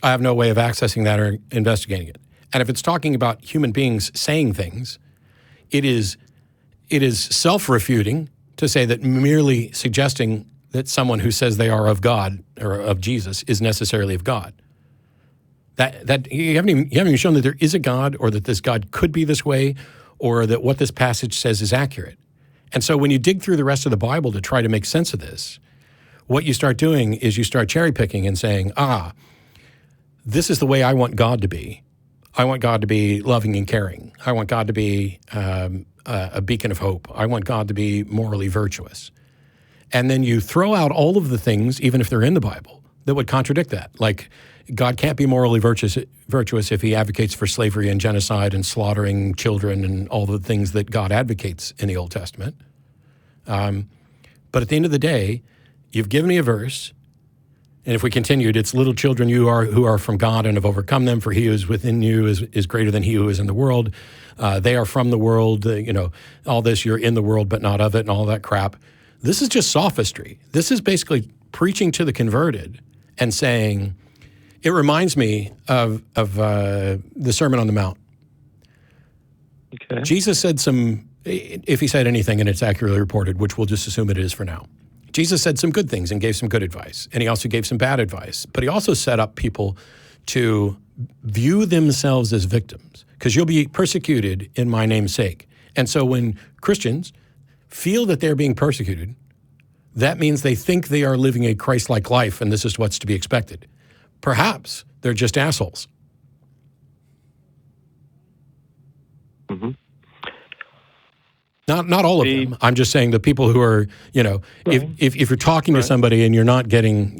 I have no way of accessing that or investigating it. And if it's talking about human beings saying things, it is self-refuting to say that merely suggesting that someone who says they are of God or of Jesus is necessarily of God. That you haven't even shown that there is a God, or that this God could be this way, or that what this passage says is accurate. And so when you dig through the rest of the Bible to try to make sense of this, what you start doing is you start cherry picking and saying, this is the way I want God to be. I want God to be loving and caring. I want God to be a beacon of hope. I want God to be morally virtuous. And then you throw out all of the things, even if they're in the Bible, that would contradict that. Like, God can't be morally virtuous if he advocates for slavery and genocide and slaughtering children and all the things that God advocates in the Old Testament. But at the end of the day, you've given me a verse, and if we continued, it's little children who are from God and have overcome them, for he who is within you is greater than he who is in the world. They are from the world, all this, you're in the world but not of it, and all that crap. This is just sophistry. This is basically preaching to the converted and saying, it reminds me of the Sermon on the Mount. Okay. Jesus said if he said anything and it's accurately reported, which we'll just assume it is for now, Jesus said some good things and gave some good advice, and he also gave some bad advice. But he also set up people to view themselves as victims, because you'll be persecuted in my name's sake. And so when Christians feel that they're being persecuted, that means they think they are living a Christ-like life, and this is what's to be expected. Perhaps they're just assholes. Mm-hmm. Not all of them. I'm just saying the people who are, if you're talking to somebody and you're not getting,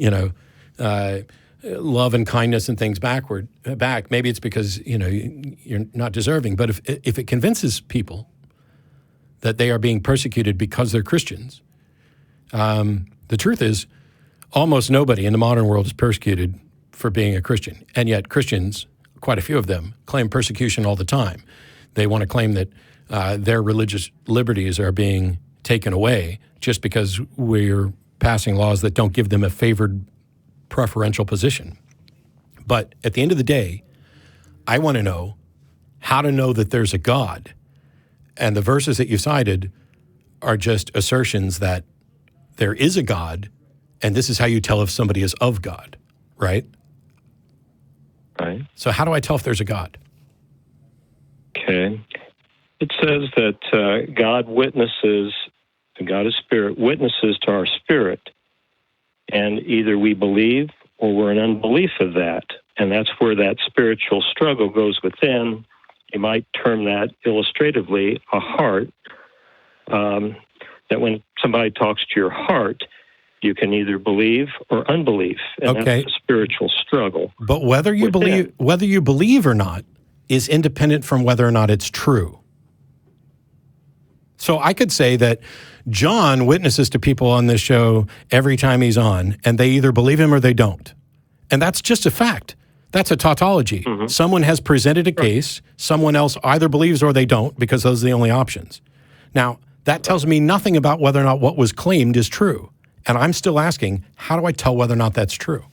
love and kindness and things back, maybe it's because, you're not deserving. But if it convinces people that they are being persecuted because they're Christians, the truth is almost nobody in the modern world is persecuted for being a Christian. And yet Christians, quite a few of them, claim persecution all the time. They want to claim that their religious liberties are being taken away just because we're passing laws that don't give them a favored preferential position. But at the end of the day, I want to know how to know that there's a God. And the verses that you cited are just assertions that there is a God, and this is how you tell if somebody is of God, right? Right. So how do I tell if there's a God? Okay. It says that God is spirit, witnesses to our spirit, and either we believe or we're in unbelief of that, and that's where that spiritual struggle goes within. You might term that illustratively a heart, that when somebody talks to your heart, you can either believe or unbelieve, and that's a spiritual struggle. But whether you believe or not is independent from whether or not it's true. So I could say that John witnesses to people on this show every time he's on, and they either believe him or they don't. And that's just a fact. That's a tautology. Mm-hmm. Someone has presented a case, someone else either believes or they don't, because those are the only options. Now, that tells me nothing about whether or not what was claimed is true. And I'm still asking, how do I tell whether or not that's true?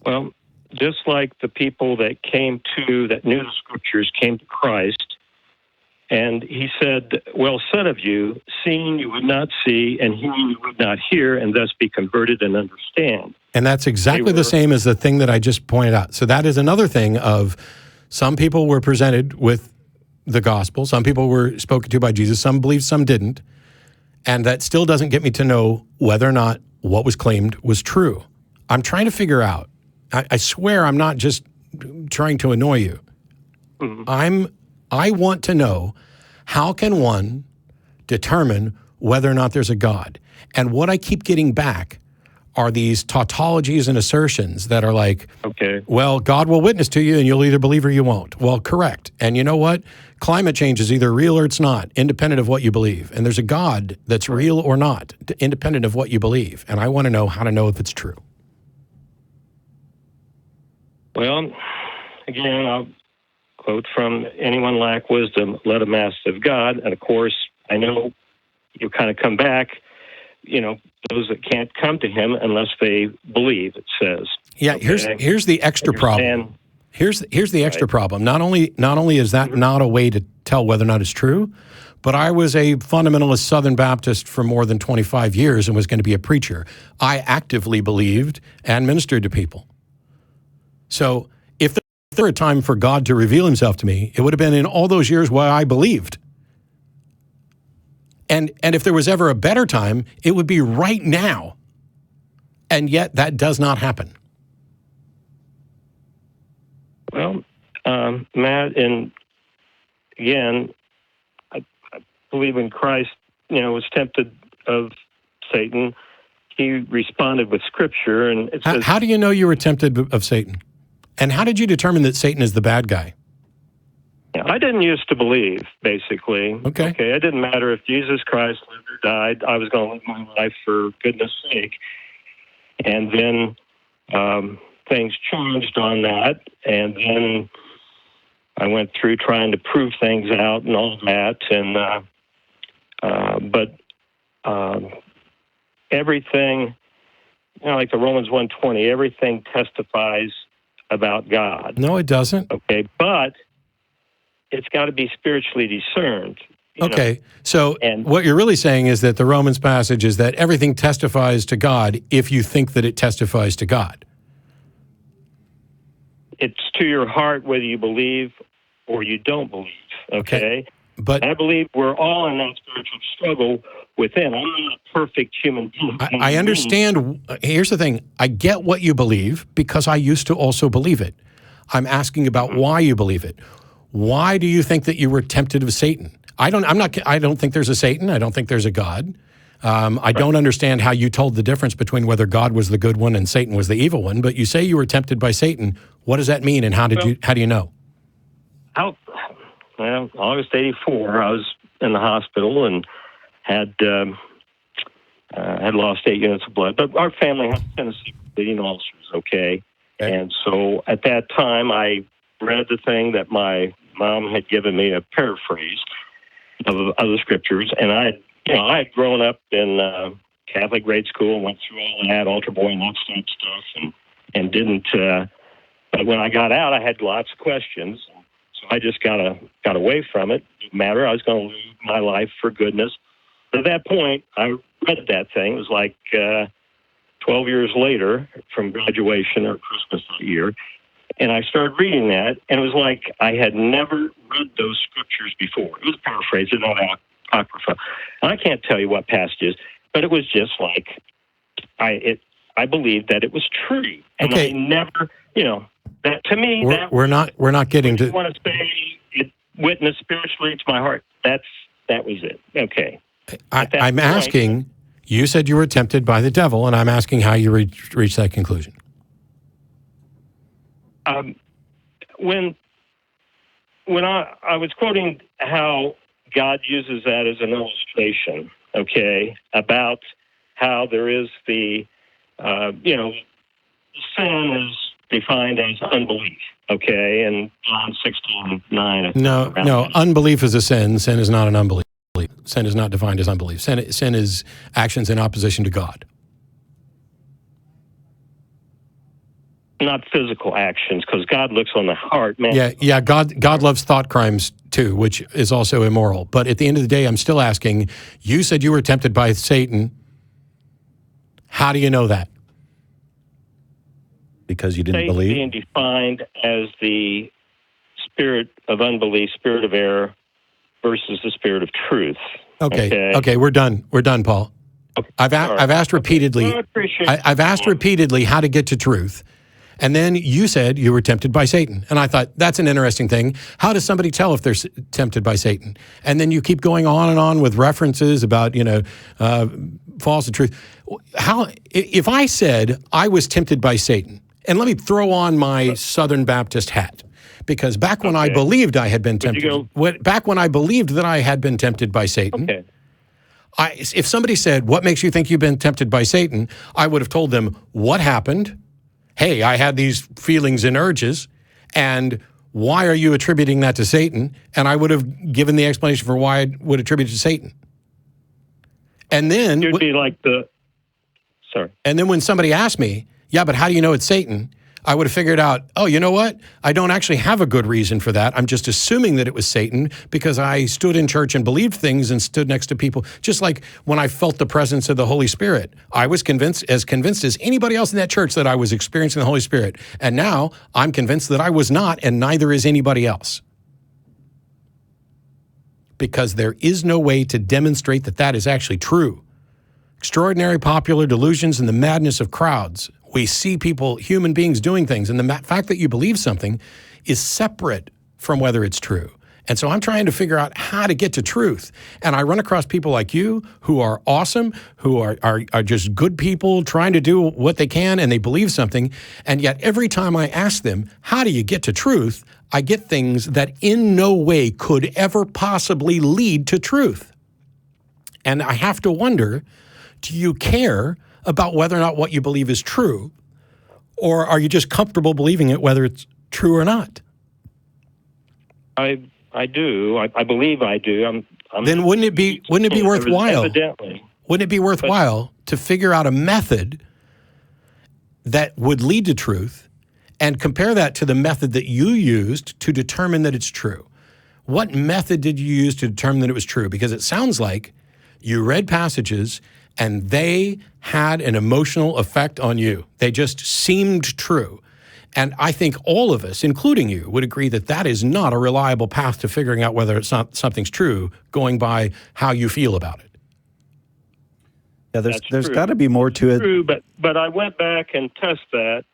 Well, just like the people that knew the scriptures, came to Christ, and he said, well said of you, seeing you would not see, and hearing you would not hear, and thus be converted and understand. And that's exactly the same as the thing that I just pointed out. So that is another thing of some people were presented with the gospel, some people were spoken to by Jesus, some believed, some didn't. And that still doesn't get me to know whether or not what was claimed was true. I'm trying to figure out, I swear I'm not just trying to annoy you. Mm-hmm. I want to know, how can one determine whether or not there's a God? And what I keep getting back are these tautologies and assertions that are like, well, God will witness to you and you'll either believe or you won't. Well, correct. And you know what? Climate change is either real or it's not, independent of what you believe. And there's a God that's real or not, independent of what you believe. And I want to know how to know if it's true. Well, again, I'll quote from anyone lack wisdom, let him ask of God. And of course, I know you kind of come back, those that can't come to him unless they believe, it says. Yeah, here's the extra problem. Here's the extra problem. Not only is that not a way to tell whether or not it's true, but I was a fundamentalist Southern Baptist for more than 25 years and was going to be a preacher. I actively believed and ministered to people. So if there were a time for God to reveal himself to me, it would have been in all those years where I believed. And if there was ever a better time, it would be right now. And yet that does not happen. Well, Matt, and again, I believe when Christ, was tempted of Satan, he responded with Scripture. And it says, how do you know you were tempted of Satan? And how did you determine that Satan is the bad guy? I didn't used to believe, basically. Okay. It didn't matter if Jesus Christ lived or died. I was going to live my life for goodness sake. And then things changed on that. And then I went through trying to prove things out and all that. And but everything, like the Romans 1:20, everything testifies about God. No, it doesn't. Okay, but it's got to be spiritually discerned. Okay, so what you're really saying is that the Romans passage is that everything testifies to God if you think that it testifies to God. It's to your heart whether you believe or you don't believe, okay? But I believe we're all in that spiritual struggle within. I'm not a perfect human being. I understand. Here's the thing. I get what you believe because I used to also believe it. I'm asking about why you believe it. Why do you think that you were tempted of Satan? I don't think there's a Satan. I don't think there's a God. I don't understand how you told the difference between whether God was the good one and Satan was the evil one. But you say you were tempted by Satan. What does that mean, and how do you know? Well, August '84, I was in the hospital and had lost 8 units of blood. But our family had Tennessee bleeding ulcers, okay? And so at that time, I read the thing that my mom had given me, a paraphrase of the scriptures, and I had grown up in Catholic grade school, went through all that, altar boy and that stuff, and didn't. But when I got out, I had lots of questions, so I just got away from it. Didn't matter. I was going to live my life for goodness. But at that point, I read that thing. It was like 12 years later from graduation or Christmas that year. And I started reading that, and it was like I had never read those scriptures before. It was a paraphrase, not apocrypha. And I can't tell you what passages, but it was just like I believed that it was true, and I never, that to me, we're not getting to. I want to say it witnessed spiritually to my heart. That was it. Okay. I'm asking. You said you were tempted by the devil, and I'm asking how you reached that conclusion. When I was quoting how God uses that as an illustration, okay, about how there is the, sin is defined as unbelief, okay, and John 16:9. No, unbelief is a sin. Sin is not an unbelief. Sin is not defined as unbelief. Sin is actions in opposition to God. Not physical actions, because God looks on the heart, man. Yeah. God loves thought crimes too, which is also immoral. But at the end of the day, I'm still asking. You said you were tempted by Satan. How do you know that? Because you didn't Satan believe. Being defined as the spirit of unbelief, spirit of error, versus the spirit of truth. Okay. We're done, Paul. Okay. I've asked repeatedly. Well, I appreciate I've asked repeatedly how to get to truth. And then you said you were tempted by Satan. And I thought, that's an interesting thing. How does somebody tell if they're tempted by Satan? And then you keep going on and on with references about, false and truth. If I said I was tempted by Satan, and let me throw on my Southern Baptist hat, because back when I believed I had been tempted, back when I believed that I had been tempted by Satan, if somebody said, what makes you think you've been tempted by Satan? I would have told them what happened. Hey, I had these feelings and urges, and why are you attributing that to Satan? And I would have given the explanation for why I would attribute it to Satan. And then you'd be like And then when somebody asked me, yeah, but how do you know it's Satan? I would have figured out, oh, you know what? I don't actually have a good reason for that. I'm just assuming that it was Satan because I stood in church and believed things and stood next to people. Just like when I felt the presence of the Holy Spirit, I was convinced as anybody else in that church that I was experiencing the Holy Spirit. And now I'm convinced that I was not, and neither is anybody else. Because there is no way to demonstrate that that is actually true. Extraordinary popular delusions and the madness of crowds. We see people, human beings doing things, and the fact that you believe something is separate from whether it's true. And so I'm trying to figure out how to get to truth. And I run across people like you who are awesome, who are just good people trying to do what they can, and they believe something. And yet every time I ask them, how do you get to truth? I get things that in no way could ever possibly lead to truth. And I have to wonder, do you care about whether or not what you believe is true, or are you just comfortable believing it whether it's true or not? I do. I believe I do. Then wouldn't it be worthwhile? Evidently. Wouldn't it be worthwhile to figure out a method that would lead to truth and compare that to the method that you used to determine that it's true? What method did you use to determine that it was true? Because it sounds like you read passages and they had an emotional effect on you. They just seemed true. And I think all of us, including you, would agree that that is not a reliable path to figuring out whether something's true, going by how you feel about it. Yeah, there's got to be more to it. True, but I went back and tested that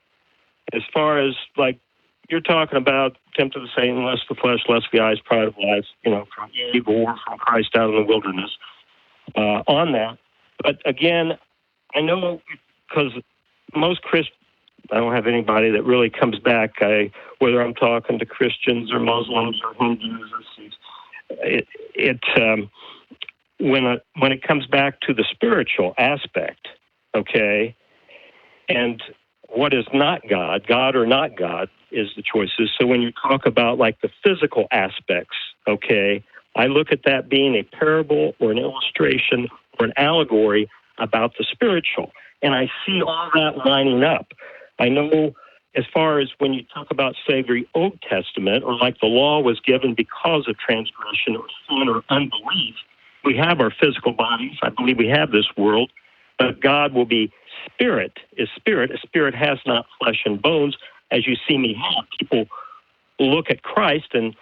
as far as, like, you're talking about tempted of Satan, lest the flesh, lest the eyes, pride of life, from Eve or from Christ out in the wilderness on that. But again, I know because most Christians, I don't have anybody that really comes back, whether I'm talking to Christians or Muslims or Hindus or Sikhs, when it comes back to the spiritual aspect, okay, and what is not God, God or not God, is the choices. So when you talk about like the physical aspects, okay, I look at that being a parable or an illustration or an allegory about the spiritual. And I see all that lining up. I know as far as when you talk about, say, the Old Testament, or like the law was given because of transgression or sin or unbelief, we have our physical bodies. I believe we have this world, but God will be spirit, is spirit. A spirit has not flesh and bones, as you see me have. People look at Christ and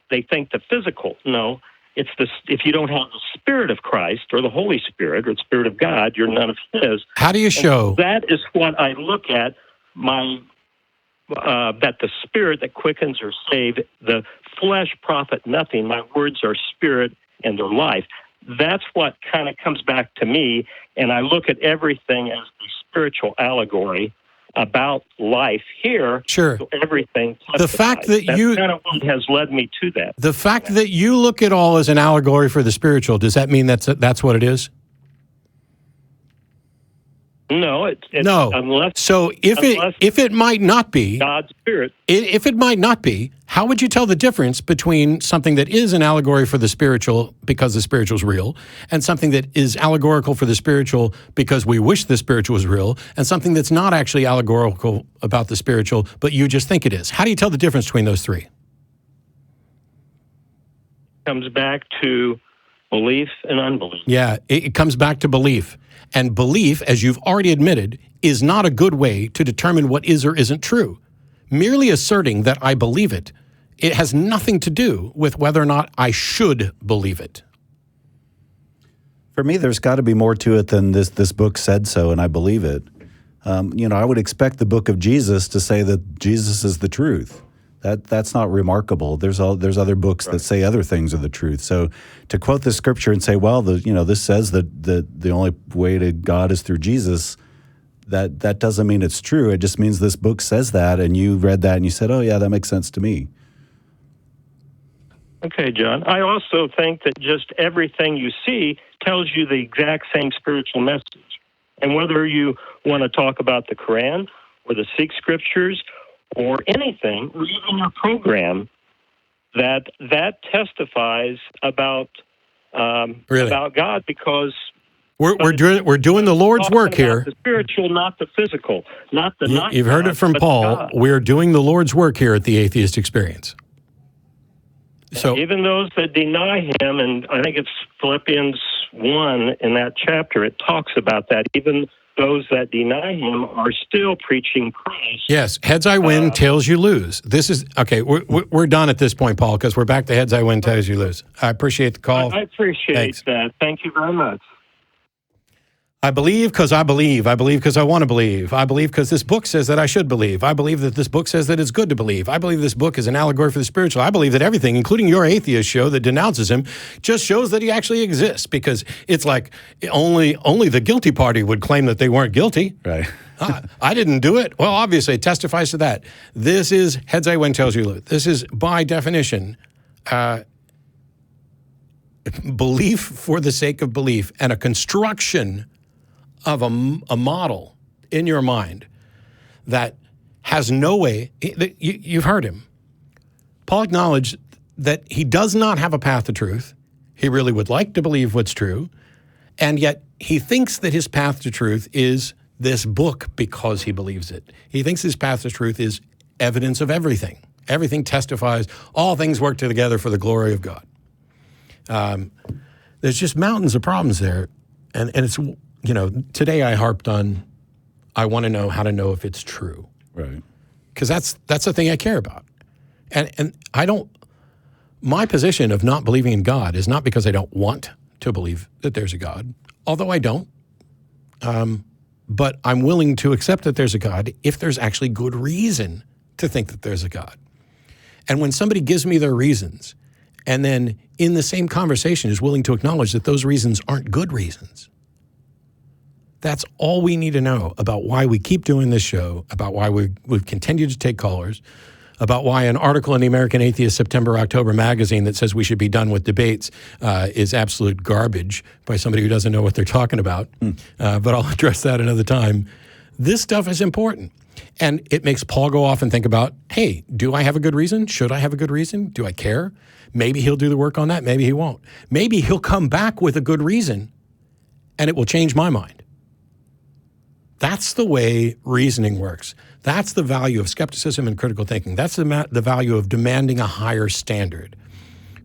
they think the physical. No, it's if you don't have the Spirit of Christ or the Holy Spirit or the Spirit of God, you're none of His. How do you show? And that is what I look at, that the Spirit that quickens or saves, the flesh profit nothing. My words are spirit and they're life. That's what kind of comes back to me, and I look at everything as the spiritual allegory about life here. Sure. So everything testifies. The fact that that's kind of what has led me to that. The fact that you look at all as an allegory for the spiritual, does that mean that's what it is? No, it's no. If it might not be God's Spirit, if it might not be, how would you tell the difference between something that is an allegory for the spiritual because the spiritual is real, and something that is allegorical for the spiritual because we wish the spiritual was real, and something that's not actually allegorical about the spiritual, but you just think it is? How do you tell the difference between those three? Comes back to belief and unbelief. Yeah, it comes back to belief. And belief, as you've already admitted, is not a good way to determine what is or isn't true. Merely asserting that I believe it, it has nothing to do with whether or not I should believe it. For me, there's got to be more to it than this book said so, and I believe it. I would expect the book of Jesus to say that Jesus is the truth. That's not remarkable. There's other books that say other things are the truth. So to quote this scripture and say, well, this says that the only way to God is through Jesus, that doesn't mean it's true. It just means this book says that, and you read that and you said, oh yeah, that makes sense to me. Okay, John. I also think that just everything you see tells you the exact same spiritual message. And whether you want to talk about the Quran or the Sikh scriptures or anything, or even your program, that testifies about really? About God, because We're doing the Lord's work here. The spiritual, not the physical, not the. You've heard it from Paul. God. We're doing the Lord's work here at the Atheist Experience. So even those that deny him, and I think it's Philippians 1 in that chapter, it talks about that. Even those that deny him are still preaching Christ. Yes, heads I win, tails you lose. This is okay. We're done at this point, Paul, because we're back to heads I win, tails you lose. I appreciate the call. I appreciate that. Thank you very much. I believe because I believe. I believe because I want to believe. I believe because this book says that I should believe. I believe that this book says that it's good to believe. I believe this book is an allegory for the spiritual. I believe that everything, including your atheist show that denounces him, just shows that he actually exists, because it's like only the guilty party would claim that they weren't guilty. Right. I didn't do it. Well, obviously, it testifies to that. This is heads I win, tails you lose. This is, by definition, belief for the sake of belief, and a construction of a model in your mind that has no way. You've heard him. Paul acknowledged that he does not have a path to truth. He really would like to believe what's true, and yet he thinks that his path to truth is this book because he believes it. He thinks his path to truth is evidence of everything. Everything testifies. All things work together for the glory of God. There's just mountains of problems there, and it's. Today I harped on, I want to know how to know if it's true. Right. Because that's the thing I care about. And I don't, my position of not believing in God is not because I don't want to believe that there's a God, although I don't. But I'm willing to accept that there's a God if there's actually good reason to think that there's a God. And when somebody gives me their reasons, and then in the same conversation is willing to acknowledge that those reasons aren't good reasons, that's all we need to know about why we keep doing this show, about why we've continued to take callers, about why an article in the American Atheist September-October magazine that says we should be done with debates is absolute garbage by somebody who doesn't know what they're talking about. But I'll address that another time. This stuff is important. And it makes Paul go off and think about, hey, do I have a good reason? Should I have a good reason? Do I care? Maybe he'll do the work on that. Maybe he won't. Maybe he'll come back with a good reason and it will change my mind. That's the way reasoning works. That's the value of skepticism and critical thinking. That's the value of demanding a higher standard.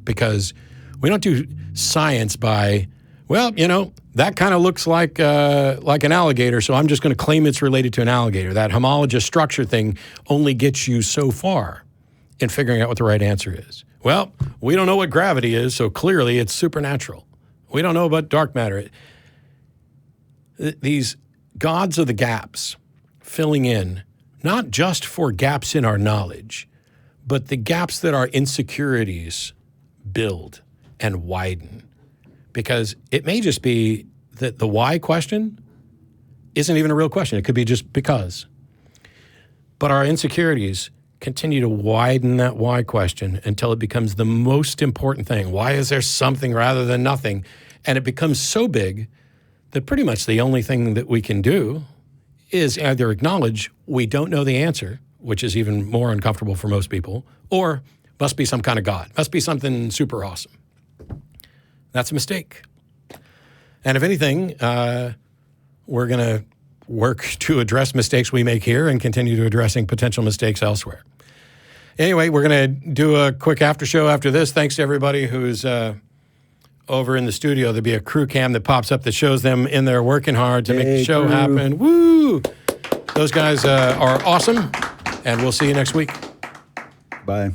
Because we don't do science by, well, that kind of looks like an alligator, so I'm just going to claim it's related to an alligator. That homologous structure thing only gets you so far in figuring out what the right answer is. Well, we don't know what gravity is, so clearly it's supernatural. We don't know about dark matter. These gods of the gaps, filling in, not just for gaps in our knowledge, but the gaps that our insecurities build and widen. Because it may just be that the why question isn't even a real question. It could be just because. But our insecurities continue to widen that why question until it becomes the most important thing. Why is there something rather than nothing? And it becomes so big that pretty much the only thing that we can do is either acknowledge we don't know the answer, which is even more uncomfortable for most people, or must be some kind of God, must be something super awesome. That's a mistake. And if anything, we're going to work to address mistakes we make here and continue to addressing potential mistakes elsewhere. Anyway, we're going to do a quick after show after this. Thanks to everybody who's over in the studio. There'll be a crew cam that pops up that shows them in there working hard to make the show happen. Woo! Those guys are awesome, and we'll see you next week. Bye.